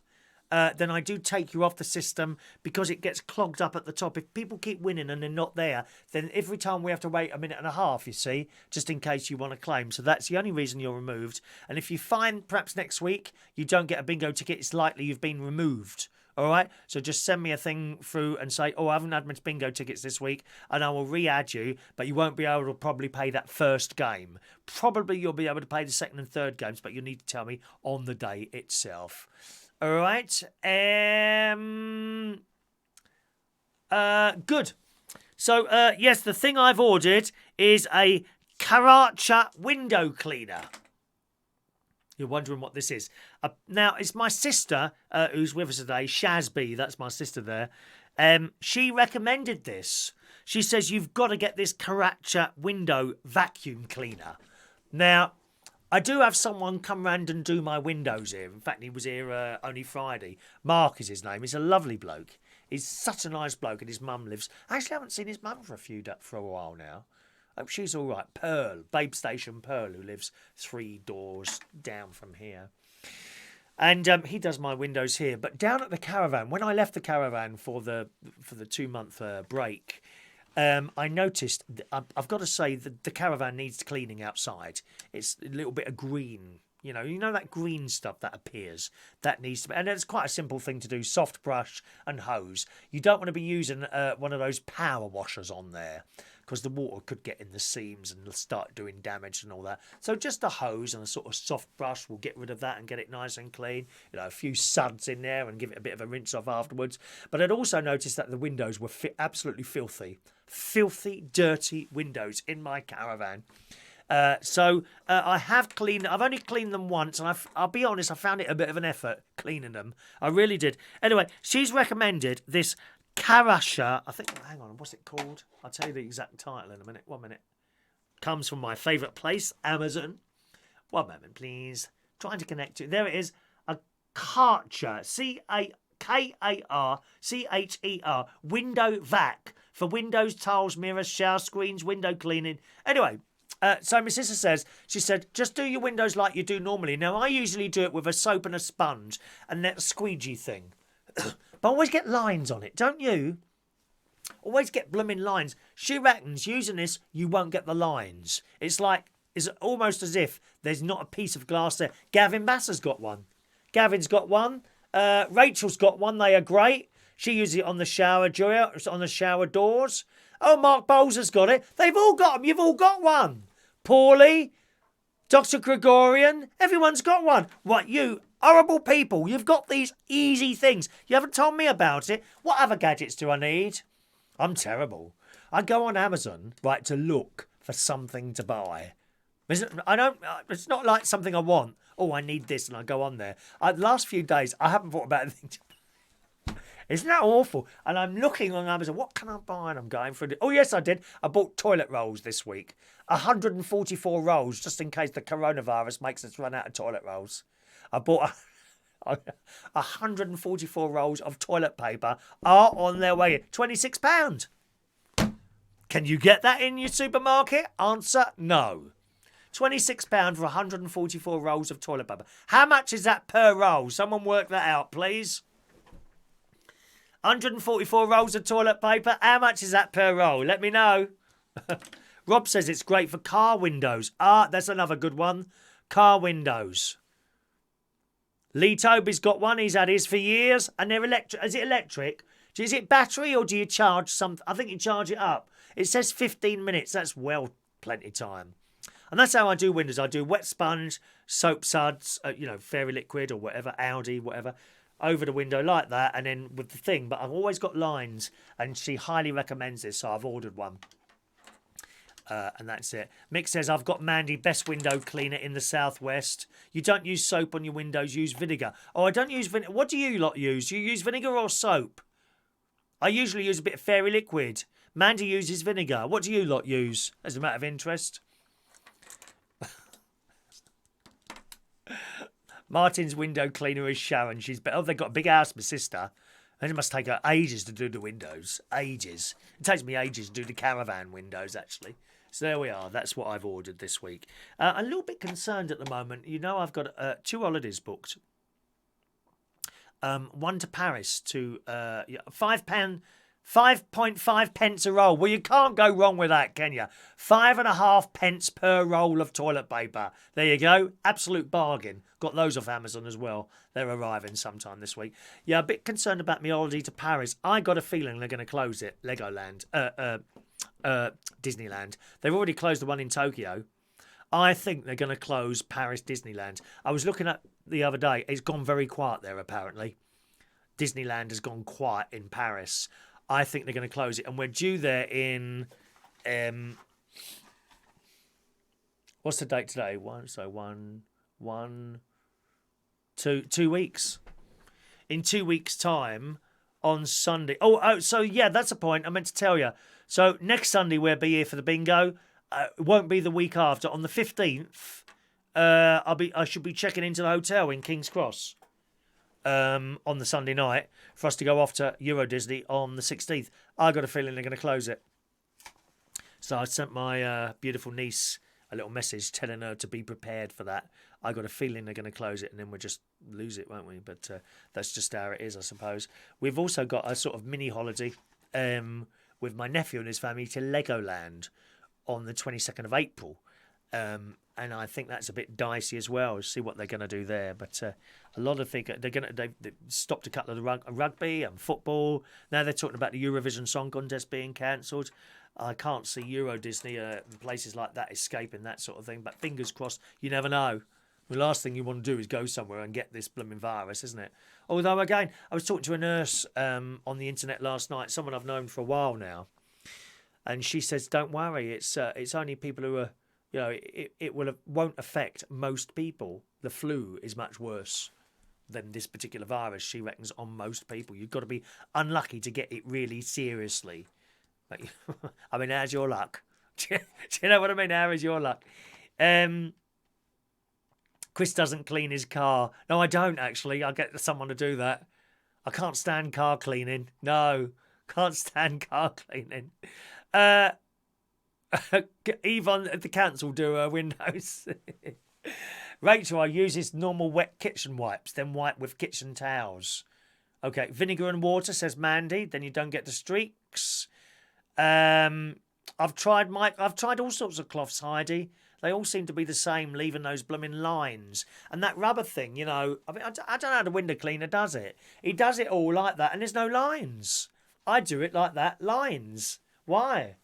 then I do take you off the system because it gets clogged up at the top. If people keep winning and they're not there, then every time we have to wait a minute and a half, you see, just in case you want to claim. So that's the only reason you're removed. And if you find perhaps next week you don't get a bingo ticket, it's likely you've been removed. All right, so just send me a thing through and say, oh, I haven't had my bingo tickets this week, and I will re-add you, but you won't be able to probably pay that first game. Probably you'll be able to pay the second and third games, but you'll need to tell me on the day itself. All right, good. So, yes, the thing I've ordered is a Karacha window cleaner. You're wondering what this is. Now, it's my sister who's with us today, Shazby. That's my sister there. She recommended this. She says, you've got to get this Karacha window vacuum cleaner. Now, I do have someone come round and do my windows here. In fact, he was here only Friday. Mark is his name. He's a lovely bloke. He's such a nice bloke, and his mum lives... Actually, I haven't seen his mum for a while now. Hope she's all right. Pearl, Babe Station Pearl, who lives 3 doors down from here. And he does my windows here. But down at the caravan, when I left the caravan for the 2-month break, I noticed, I've got to say, the caravan needs cleaning outside. It's a little bit of green. You know that green stuff that appears, that needs to be, and it's quite a simple thing to do, soft brush and hose. You don't want to be using one of those power washers on there, because the water could get in the seams and start doing damage and all that. So just a hose and a sort of soft brush will get rid of that and get it nice and clean. A few suds in there and give it a bit of a rinse off afterwards. But I'd also noticed that the windows were absolutely filthy. Filthy, dirty windows in my caravan. So I have cleaned... I've only cleaned them once, and I'll be honest, I found it a bit of an effort cleaning them. I really did. Anyway, she's recommended this Karacha... I think... Hang on, what's it called? I'll tell you the exact title in a minute. 1 minute. Comes from my favourite place, Amazon. 1 moment, please. Trying to connect it. There it is. A Karcher. C-A-R-C-H-E-R. Window vac. For windows, tiles, mirrors, shower screens, window cleaning. Anyway... so my sister says, she said, just do your windows like you do normally. Now, I usually do it with a soap and a sponge and that squeegee thing. But I always get lines on it, don't you? Always get blooming lines. She reckons using this, you won't get the lines. It's almost as if there's not a piece of glass there. Gavin Bass's got one. Gavin's got one. Rachel's got one. They are great. She uses it on the shower doors. Oh, Mark Bowles has got it. They've all got them. You've all got one. Paulie, Dr. Gregorian, everyone's got one. What, you horrible people, you've got these easy things. You haven't told me about it. What other gadgets do I need? I'm terrible. I go on Amazon, right, to look for something to buy. It's not like something I want. Oh, I need this, and I go on there. The last few days, I haven't thought about anything to buy. Isn't that awful? And I'm looking on Amazon. What can I buy? And I'm going for it. Oh, yes, I did. I bought toilet rolls this week. 144 rolls, just in case the coronavirus makes us run out of toilet rolls. I bought 144 rolls of toilet paper are on their way. £26. Can you get that in your supermarket? Answer, no. £26 for 144 rolls of toilet paper. How much is that per roll? Someone work that out, please. 144 rolls of toilet paper. How much is that per roll? Let me know. Rob says it's great for car windows. That's another good one. Car windows. Lee Toby's got one. He's had his for years. And they're electric. Is it electric? Is it battery or do you charge something? I think you charge it up. It says 15 minutes. That's plenty time. And that's how I do windows. I do wet sponge, soap suds, fairy liquid or whatever, Audi, whatever, over the window like that, and then with the thing. But I've always got lines, and she highly recommends this, so I've ordered one. And that's it. Mick says, I've got Mandy, best window cleaner in the southwest. You don't use soap on your windows, use vinegar. Oh, I don't use vinegar. What do you lot use? Do you use vinegar or soap? I usually use a bit of fairy liquid. Mandy uses vinegar. What do you lot use, as a matter of interest? Martin's window cleaner is Shaun. They've got a big house, my sister. And it must take her ages to do the windows. Ages. It takes me ages to do the caravan windows, actually. So there we are. That's what I've ordered this week. A little bit concerned at the moment. I've got 2 holidays booked. One to Paris to £5 5.5 pence a roll. Well, you can't go wrong with that, can you? 5.5 pence per roll of toilet paper. There you go. Absolute bargain. Got those off Amazon as well. They're arriving sometime this week. Yeah, a bit concerned about my holiday to Paris. I got a feeling they're going to close it. Legoland. Disneyland. They've already closed the one in Tokyo. I think they're going to close Paris Disneyland. I was looking at the other day. It's gone very quiet there, apparently. Disneyland has gone quiet in Paris. I think they're going to close it. And we're due there in... what's the date today? 2 weeks. In 2 weeks' time, on Sunday... Oh, so yeah, that's a point I meant to tell you. So next Sunday we'll be here for the bingo. It won't be the week after. On the 15th, I should be checking into the hotel in King's Cross on the Sunday night for us to go off to Euro Disney on the 16th. I got a feeling they're going to close it. So I sent my beautiful niece a little message telling her to be prepared for that. I got a feeling they're going to close it and then we'll just lose it, won't we? But that's just how it is, I suppose. We've also got a sort of mini holiday with my nephew and his family to Legoland on the 22nd of April. And I think that's a bit dicey as well. See what they're going to do there. But a lot of things, they've stopped a couple of the rugby and football. Now they're talking about the Eurovision Song Contest being cancelled. I can't see Euro Disney, places like that escaping that sort of thing. But fingers crossed, you never know. The last thing you want to do is go somewhere and get this blooming virus, isn't it? Although, again, I was talking to a nurse on the internet last night, someone I've known for a while now. And she says, don't worry, it's only people who are, it won't affect most people. The flu is much worse than this particular virus, she reckons, on most people. You've got to be unlucky to get it really seriously. I mean, how's your luck? Do you know what I mean? How is your luck? Chris doesn't clean his car. No, I don't, actually. I'll get someone to do that. I can't stand car cleaning. No, can't stand car cleaning. Yvonne at the council do her windows. Rachel, I use his normal wet kitchen wipes, then wipe with kitchen towels. Okay, vinegar and water, says Mandy. Then you don't get the streaks. I've tried all sorts of cloths, Heidi. They all seem to be the same, leaving those blooming lines. And that rubber thing, I mean, I don't know how the window cleaner does it. He does it all like that, and there's no lines. I do it like that, lines. Why?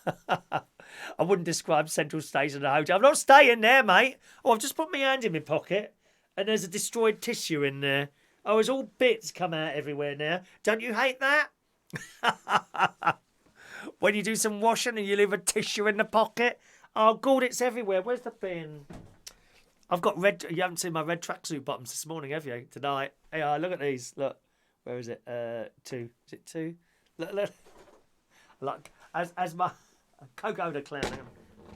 I wouldn't describe Central Station as a hotel. I'm not staying there, mate. Oh, I've just put my hand in my pocket, and there's a destroyed tissue in there. Oh, there's all bits come out everywhere now. Don't you hate that? When you do some washing and you leave a tissue in the pocket. Oh, God, it's everywhere. Where's the bin? I've got red... You haven't seen my red tracksuit bottoms this morning, have you? Tonight. Hey, look at these. Look. Where is it? 2. Is it 2? Look. Look. As my... Coco the clown.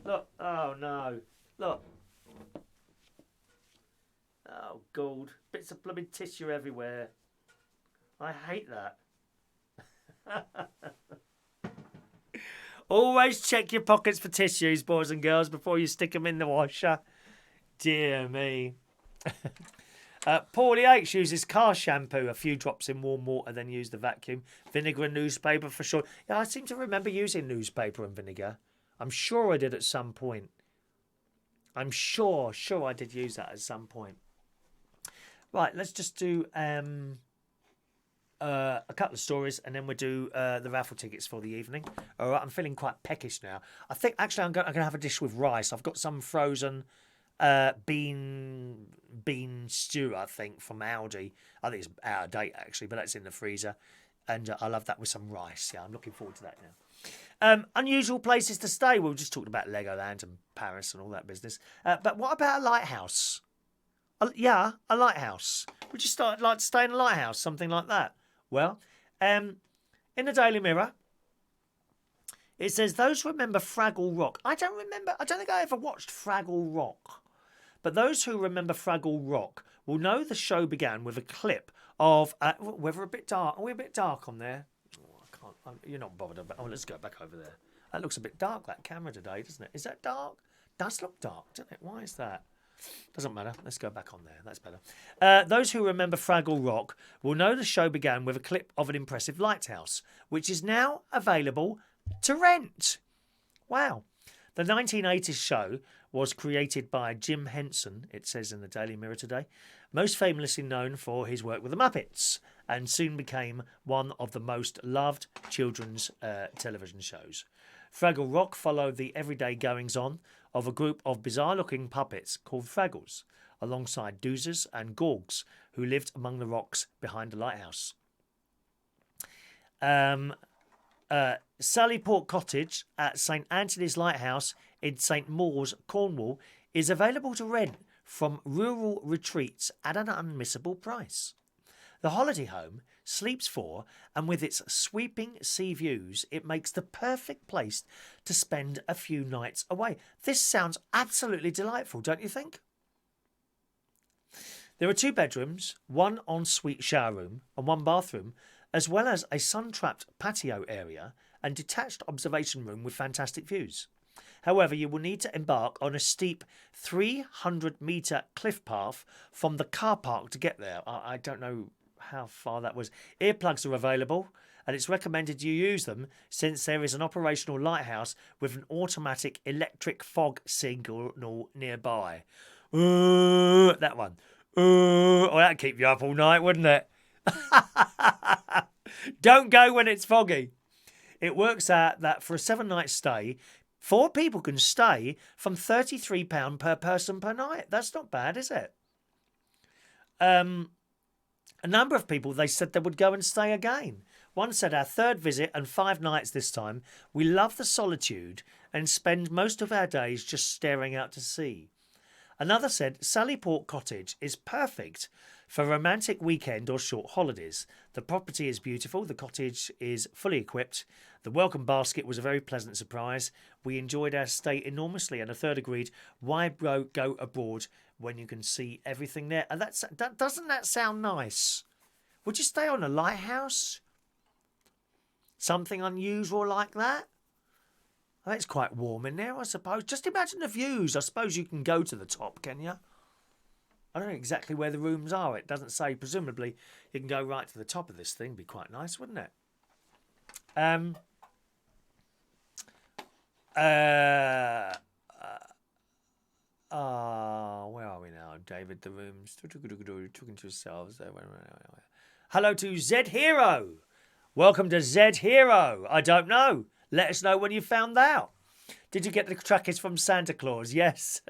Look. Oh, no. Look. Oh, God. Bits of blooming tissue everywhere. I hate that. Always check your pockets for tissues, boys and girls, before you stick them in the washer. Dear me. Paulie H uses car shampoo, a few drops in warm water, then use the vacuum. Vinegar and newspaper for sure. Yeah, I seem to remember using newspaper and vinegar. I'm sure I did at some point. I'm sure I did use that at some point. Right, let's just do... a couple of stories, and then we'll do the raffle tickets for the evening. All right, I'm feeling quite peckish now. I think actually I'm going to have a dish with rice. I've got some frozen bean stew, I think, from Aldi. I think it's out of date actually, but that's in the freezer, and I'll have that with some rice. Yeah, I'm looking forward to that now. Unusual places to stay. We were just talking about Legoland and Paris and all that business. But what about a lighthouse? Yeah, a lighthouse. Would you like to stay in a lighthouse, something like that? Well, in the Daily Mirror, it says, those who remember Fraggle Rock. I don't think I ever watched Fraggle Rock. But those who remember Fraggle Rock will know the show began with a clip of, we're a bit dark. Are we a bit dark on there? Oh, I can't, you're not bothered about, let's go back over there. That looks a bit dark, that camera today, doesn't it? Is that dark? Does look dark, doesn't it? Why is that? Doesn't matter. Let's go back on there. That's better. Those who remember Fraggle Rock will know the show began with a clip of an impressive lighthouse, which is now available to rent. Wow. The 1980s show was created by Jim Henson, it says in the Daily Mirror today, most famously known for his work with the Muppets, and soon became one of the most loved children's television shows. Fraggle Rock followed the everyday goings-on of a group of bizarre-looking puppets called Fraggles, alongside Doozers and Gorgs, who lived among the rocks behind the lighthouse. Sallyport Cottage at St Anthony's Lighthouse in St Mawes, Cornwall, is available to rent from rural retreats at an unmissable price. The holiday home sleeps for, and with its sweeping sea views, it makes the perfect place to spend a few nights away. This sounds absolutely delightful, don't you think? There are 2 bedrooms, 1 ensuite shower room and 1 bathroom, as well as a sun-trapped patio area and detached observation room with fantastic views. However, you will need to embark on a steep 300-metre cliff path from the car park to get there. I don't know how far that was. Earplugs are available, and it's recommended you use them since there is an operational lighthouse with an automatic electric fog signal nearby. That one. Oh, that'd keep you up all night, wouldn't it? Don't go when it's foggy. It works out that for a 7-night stay, 4 people can stay from £33 per person per night. That's not bad, is it? A number of people, they said they would go and stay again. One said, our 3rd visit and 5 nights this time. We love the solitude and spend most of our days just staring out to sea. Another said, Sallyport Cottage is perfect for a romantic weekend or short holidays. The property is beautiful. The cottage is fully equipped. The welcome basket was a very pleasant surprise. We enjoyed our stay enormously, and a third agreed, why go abroad when you can see everything there? And doesn't that sound nice? Would you stay on a lighthouse? Something unusual like that? Oh, it's quite warm in there, I suppose. Just imagine the views. I suppose you can go to the top, can you? I don't know exactly where the rooms are. It doesn't say. Presumably, you can go right to the top of this thing. Be quite nice, wouldn't it? Where are we now, David? The rooms. Talking to yourselves. Hello to Z Hero. Welcome to Z Hero. I don't know. Let us know when you found out. Did you get the trackers from Santa Claus? Yes.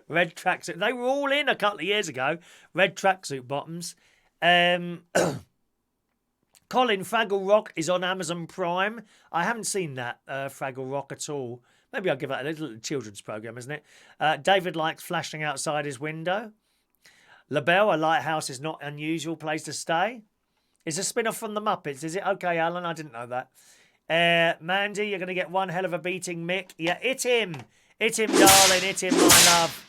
Red tracksuit. They were all in a couple of years ago. Red tracksuit bottoms. Colin, Fraggle Rock is on Amazon Prime. I haven't seen that Fraggle Rock at all. Maybe I'll give that a little children's programme, isn't it? David likes flashing outside his window. LaBelle, a lighthouse is not an unusual place to stay. It's a spin-off from the Muppets, is it? Okay, Alan, I didn't know that. Mandy, you're going to get one hell of a beating, Mick. Yeah, hit him. Hit him, darling. Hit him, my love.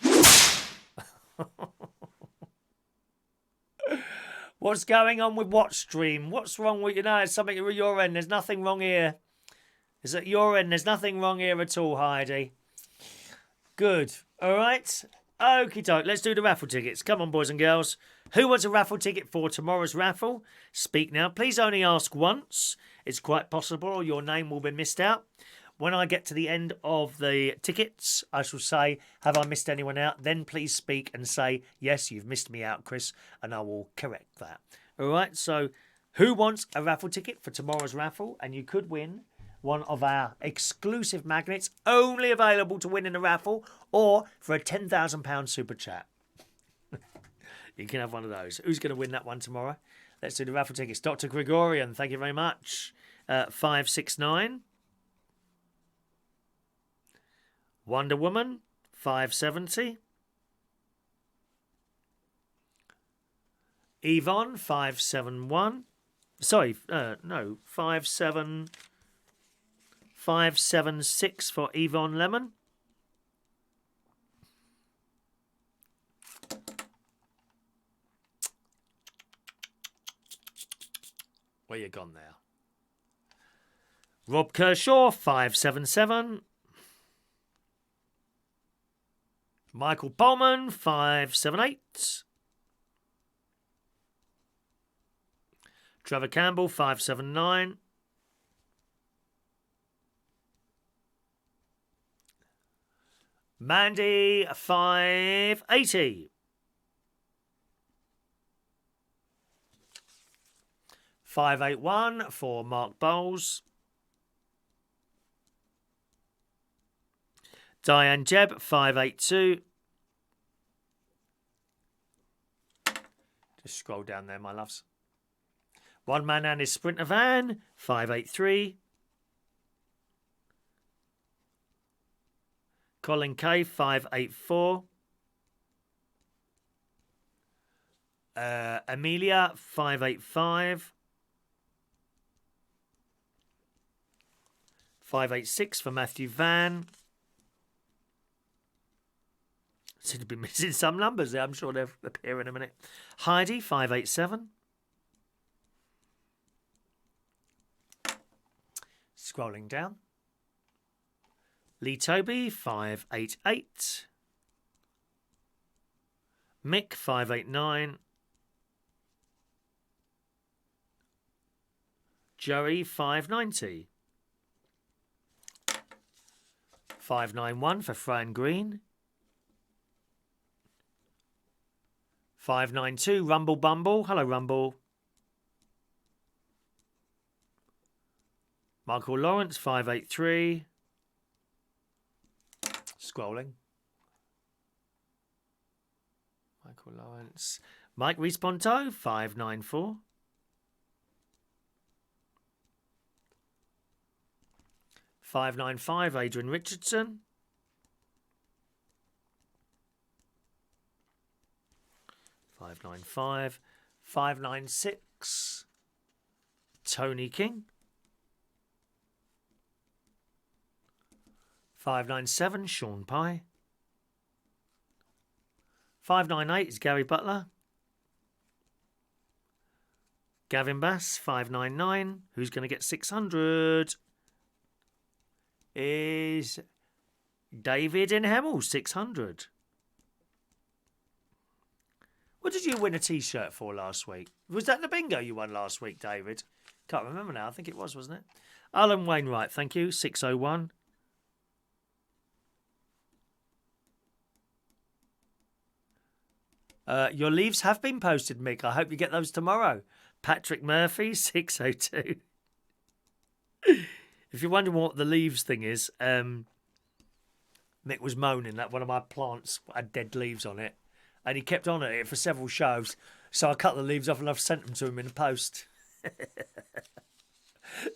What's going on with WatchStream? What's wrong with you? No, it's something at your end. There's nothing wrong here. It's at your end. There's nothing wrong here at all, Heidi. Good. All right. Okie doke. Let's do the raffle tickets. Come on, boys and girls. Who wants a raffle ticket for tomorrow's raffle? Speak now. Please only ask once. It's quite possible your name will be missed out. When I get to the end of the tickets, I shall say, have I missed anyone out? Then please speak and say, yes, you've missed me out, Chris, and I will correct that. All right, so who wants a raffle ticket for tomorrow's raffle? And you could win one of our exclusive magnets, only available to win in a raffle, or for a £10,000 super chat. You can have one of those. Who's going to win that one tomorrow? Let's do the raffle tickets. Dr. Gregorian, thank you very much. 569. Wonder Woman, 570. Yvonne, 571. Sorry, no, 576 for Yvonne Lemon. Where you gone there? Rob Kershaw, 577. Michael Bowman, 578. Trevor Campbell, 579. Mandy, 580. 581 for Mark Bowles. Diane Jebb, 582. Just scroll down there, my loves. One Man and His Sprinter Van, 583. Colin Kay, 584. Amelia, 585. 586 for Matthew Van. Seem to be missing some numbers there. I'm sure they'll appear in a minute. Heidi, 587. Scrolling down. Lee Toby, 588. Mick, 589. Joey, 590. 591 for Fran Green. 592, Rumble Bumble. Hello, Rumble. Michael Lawrence, 583. Scrolling. Michael Lawrence. Mike Responto, 594. $595, Adrian Richardson. $595. $596, Tony King. $597, Shaun Pye. $598 is Gary Butler. Gavin Bass, $599. Who's going to get $600? Is David in Hemel, $600. What did you win a T-shirt for last week? Was that the bingo you won last week, David? Can't remember now. I think it was, wasn't it? Alan Wainwright, thank you, 601. Your leaves have been posted, Mick. I hope you get those tomorrow. Patrick Murphy, 602. If you're wondering what the leaves thing is, Mick was moaning that one of my plants had dead leaves on it. And he kept on at it for several shows. So I cut the leaves off and I've sent them to him in the post.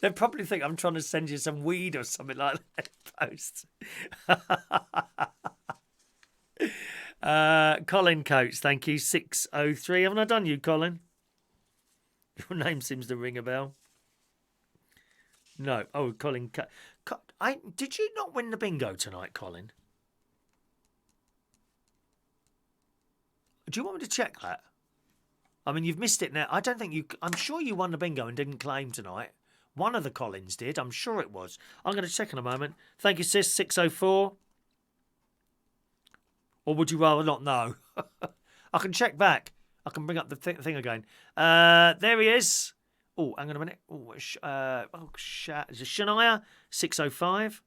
They probably think I'm trying to send you some weed or something like that in post. Colin Coates, thank you, 603. Haven't I done you, Colin? Your name seems to ring a bell. No. Oh, Colin. Did you not win the bingo tonight, Colin? Do you want me to check that? I mean, you've missed it now. I don't think you... I'm sure you won the bingo and didn't claim tonight. One of the Collins did. I'm sure it was. I'm going to check in a moment. Thank you, sis. 604. Or would you rather not know? I can check back. I can bring up the thing again. There he is. Oh, hang on a minute. Is it Shania? 605.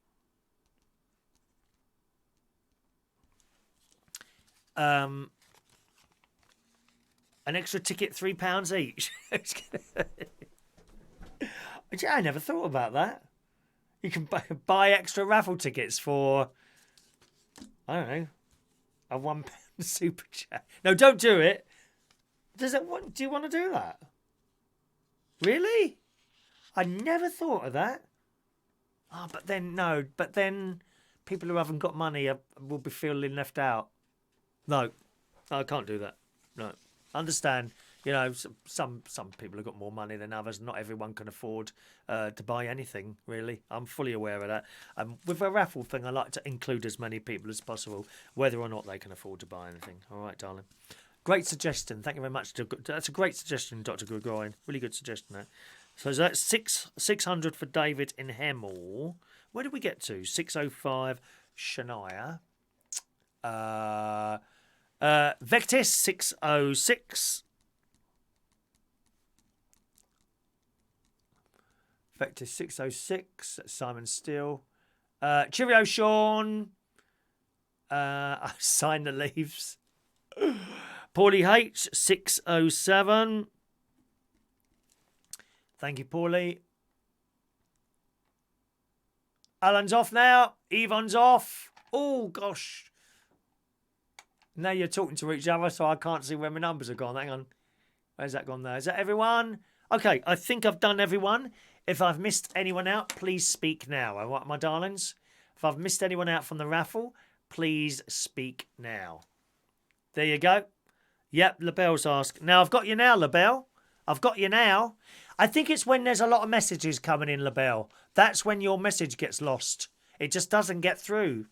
An extra ticket, £3 each. I never thought about that. You can buy extra raffle tickets for, I don't know, a £1 super chat. No, don't do it. Do you want to do that? Really? I never thought of that. Oh, but then people who haven't got money will be feeling left out. No, I can't do that. No. Understand, you know, some people have got more money than others. Not everyone can afford to buy anything, really. I'm fully aware of that. With a raffle thing, I like to include as many people as possible, whether or not they can afford to buy anything. All right, darling. Great suggestion. Thank you very much. That's a great suggestion, Dr. Gregorian. Really good suggestion there. So that's 600 for David in Hemel. Where did we get to? 605, Shania. Vectis 606. Vectis 606. Simon Steele. Cheerio, Shaun. I signed the leaves. Paulie H 607. Thank you, Paulie. Alan's off now. Yvonne's off. Oh, gosh. Now you're talking to each other, so I can't see where my numbers have gone. Hang on. Where's that gone there? Is that everyone? Okay, I think I've done everyone. If I've missed anyone out, please speak now. All right, my darlings? If I've missed anyone out from the raffle, please speak now. There you go. Yep, LaBelle's asked. Now, I've got you now, LaBelle. I've got you now. I think it's when there's a lot of messages coming in, LaBelle. That's when your message gets lost. It just doesn't get through.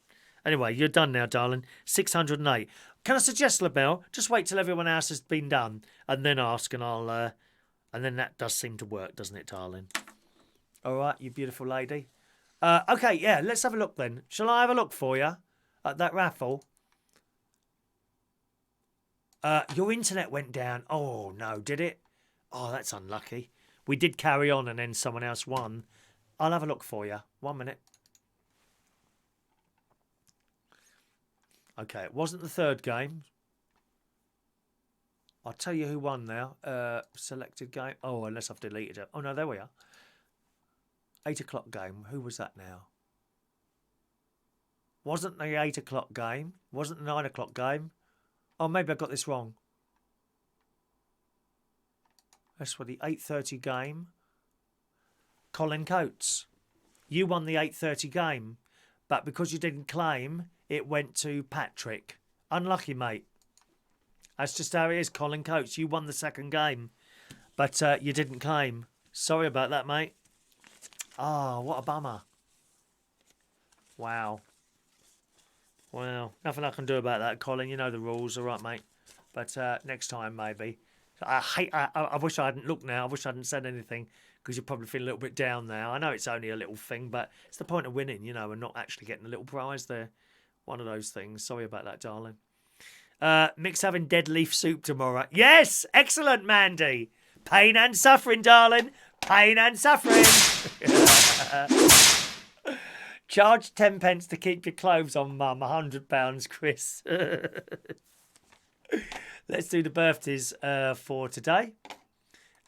Anyway, you're done now, darling. 608. Can I suggest, LaBelle, just wait till everyone else has been done and then ask, and I'll... and then that does seem to work, doesn't it, darling? All right, you beautiful lady. Okay, yeah, let's have a look then. Shall I have a look for you at that raffle? Your internet went down. Oh, no, did it? Oh, that's unlucky. We did carry on and then someone else won. I'll have a look for you. 1 minute. Okay, it wasn't the third game. I'll tell you who won now. Selected game. Oh, unless I've deleted it. Oh, no, there we are. 8 o'clock game. Who was that now? Wasn't the 8 o'clock game. Wasn't the 9 o'clock game. Oh, maybe I got this wrong. That's for the 8:30 game. Colin Coates. You won the 8:30 game. But because you didn't claim, it went to Patrick. Unlucky, mate. That's just how it is, Colin Coates. You won the second game. But you didn't claim. Sorry about that, mate. Oh, what a bummer. Wow. Well, nothing I can do about that, Colin. You know the rules, all right, mate. But next time, maybe. I wish I hadn't looked now. I wish I hadn't said anything, because you probably feel a little bit down now. I know it's only a little thing, but it's the point of winning, you know, and not actually getting a little prize there. One of those things. Sorry about that, darling. Mick's having dead leaf soup tomorrow. Yes! Excellent, Mandy. Pain and suffering, darling. Pain and suffering. Charge 10 pence to keep your clothes on, Mum. £100, Chris. Let's do the birthdays for today.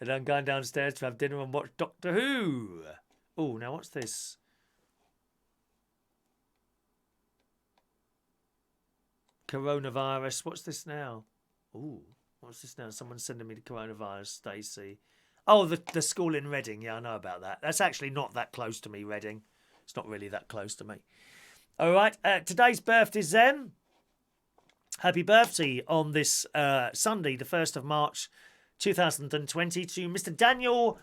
And I'm going downstairs to have dinner and watch Doctor Who. Oh, now what's this? Coronavirus. What's this now? Oh, what's this now? Someone's sending me the coronavirus, Stacey. Oh, the school in Reading. Yeah, I know about that. That's actually not that close to me, Reading. It's not really that close to me. All right. Today's birthdays then. Happy birthday on this Sunday, the 1st of March, 2020, to Mr. Daniel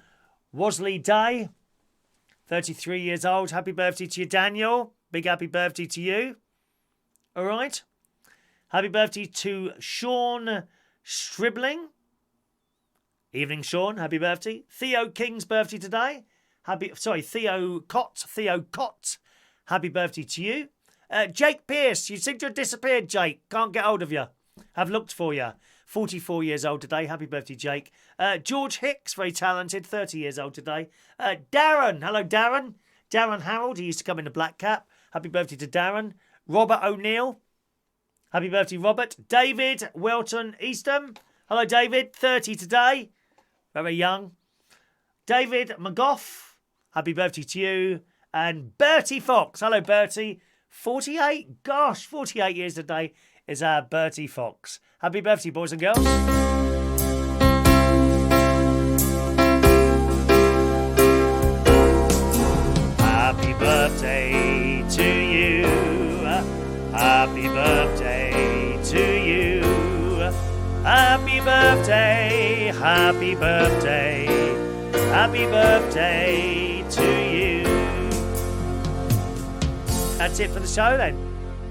Wasley Day, 33 years old. Happy birthday to you, Daniel. Big happy birthday to you. All right. Happy birthday to Shaun Stribling. Evening, Shaun. Happy birthday. Theo King's birthday today. Theo Cott. Happy birthday to you. Jake Pierce. You seem to have disappeared, Jake. Can't get hold of you. Have looked for you. 44 years old today. Happy birthday, Jake. George Hicks, very talented. 30 years old today. Darron. Hello, Darron. Darron Harold. He used to come in the black cap. Happy birthday to Darron. Robert O'Neill. Happy birthday, Robert. David Welton Eastham. Hello, David. 30 today. Very young. David McGough. Happy birthday to you. And Bertie Fox. Hello, Bertie. 48. Gosh, 48 years today is our Bertie Fox. Happy birthday, boys and girls. Happy birthday to you. Happy birthday to you. Happy birthday, happy birthday, happy birthday to you. That's it for the show then.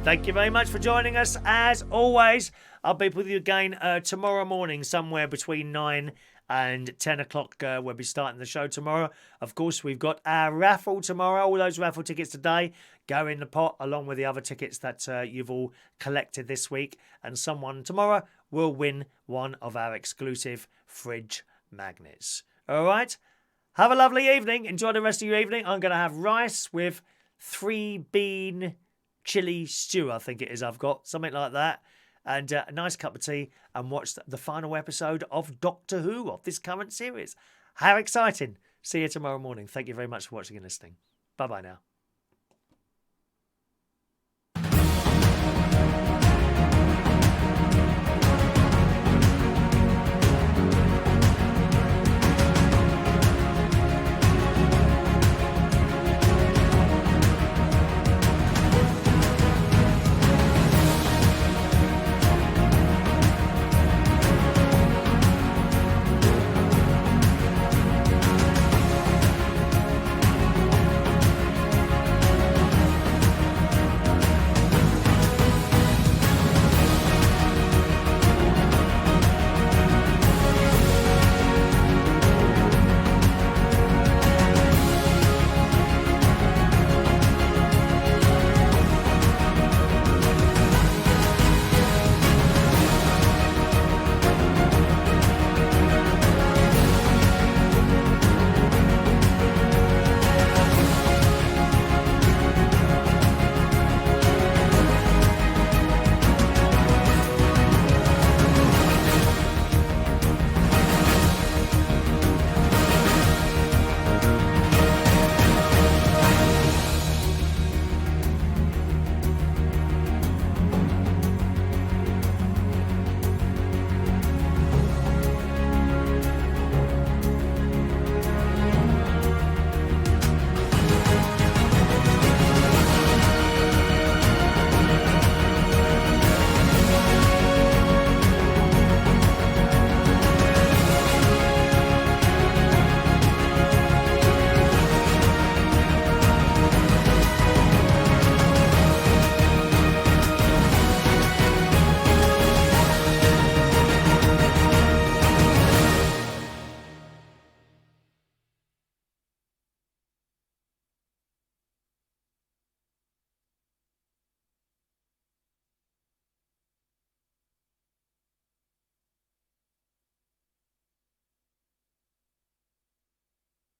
Thank you very much for joining us. As always, I'll be with you again tomorrow morning, somewhere between 9 And 10 o'clock, we'll be starting the show tomorrow. Of course, we've got our raffle tomorrow. All those raffle tickets today go in the pot, along with the other tickets that you've all collected this week. And someone tomorrow will win one of our exclusive fridge magnets. All right? Have a lovely evening. Enjoy the rest of your evening. I'm going to have rice with 3-bean chili stew, I think it is I've got. Something like that. And a nice cup of tea, and watch the final episode of Doctor Who of this current series. How exciting. See you tomorrow morning. Thank you very much for watching and listening. Bye-bye now.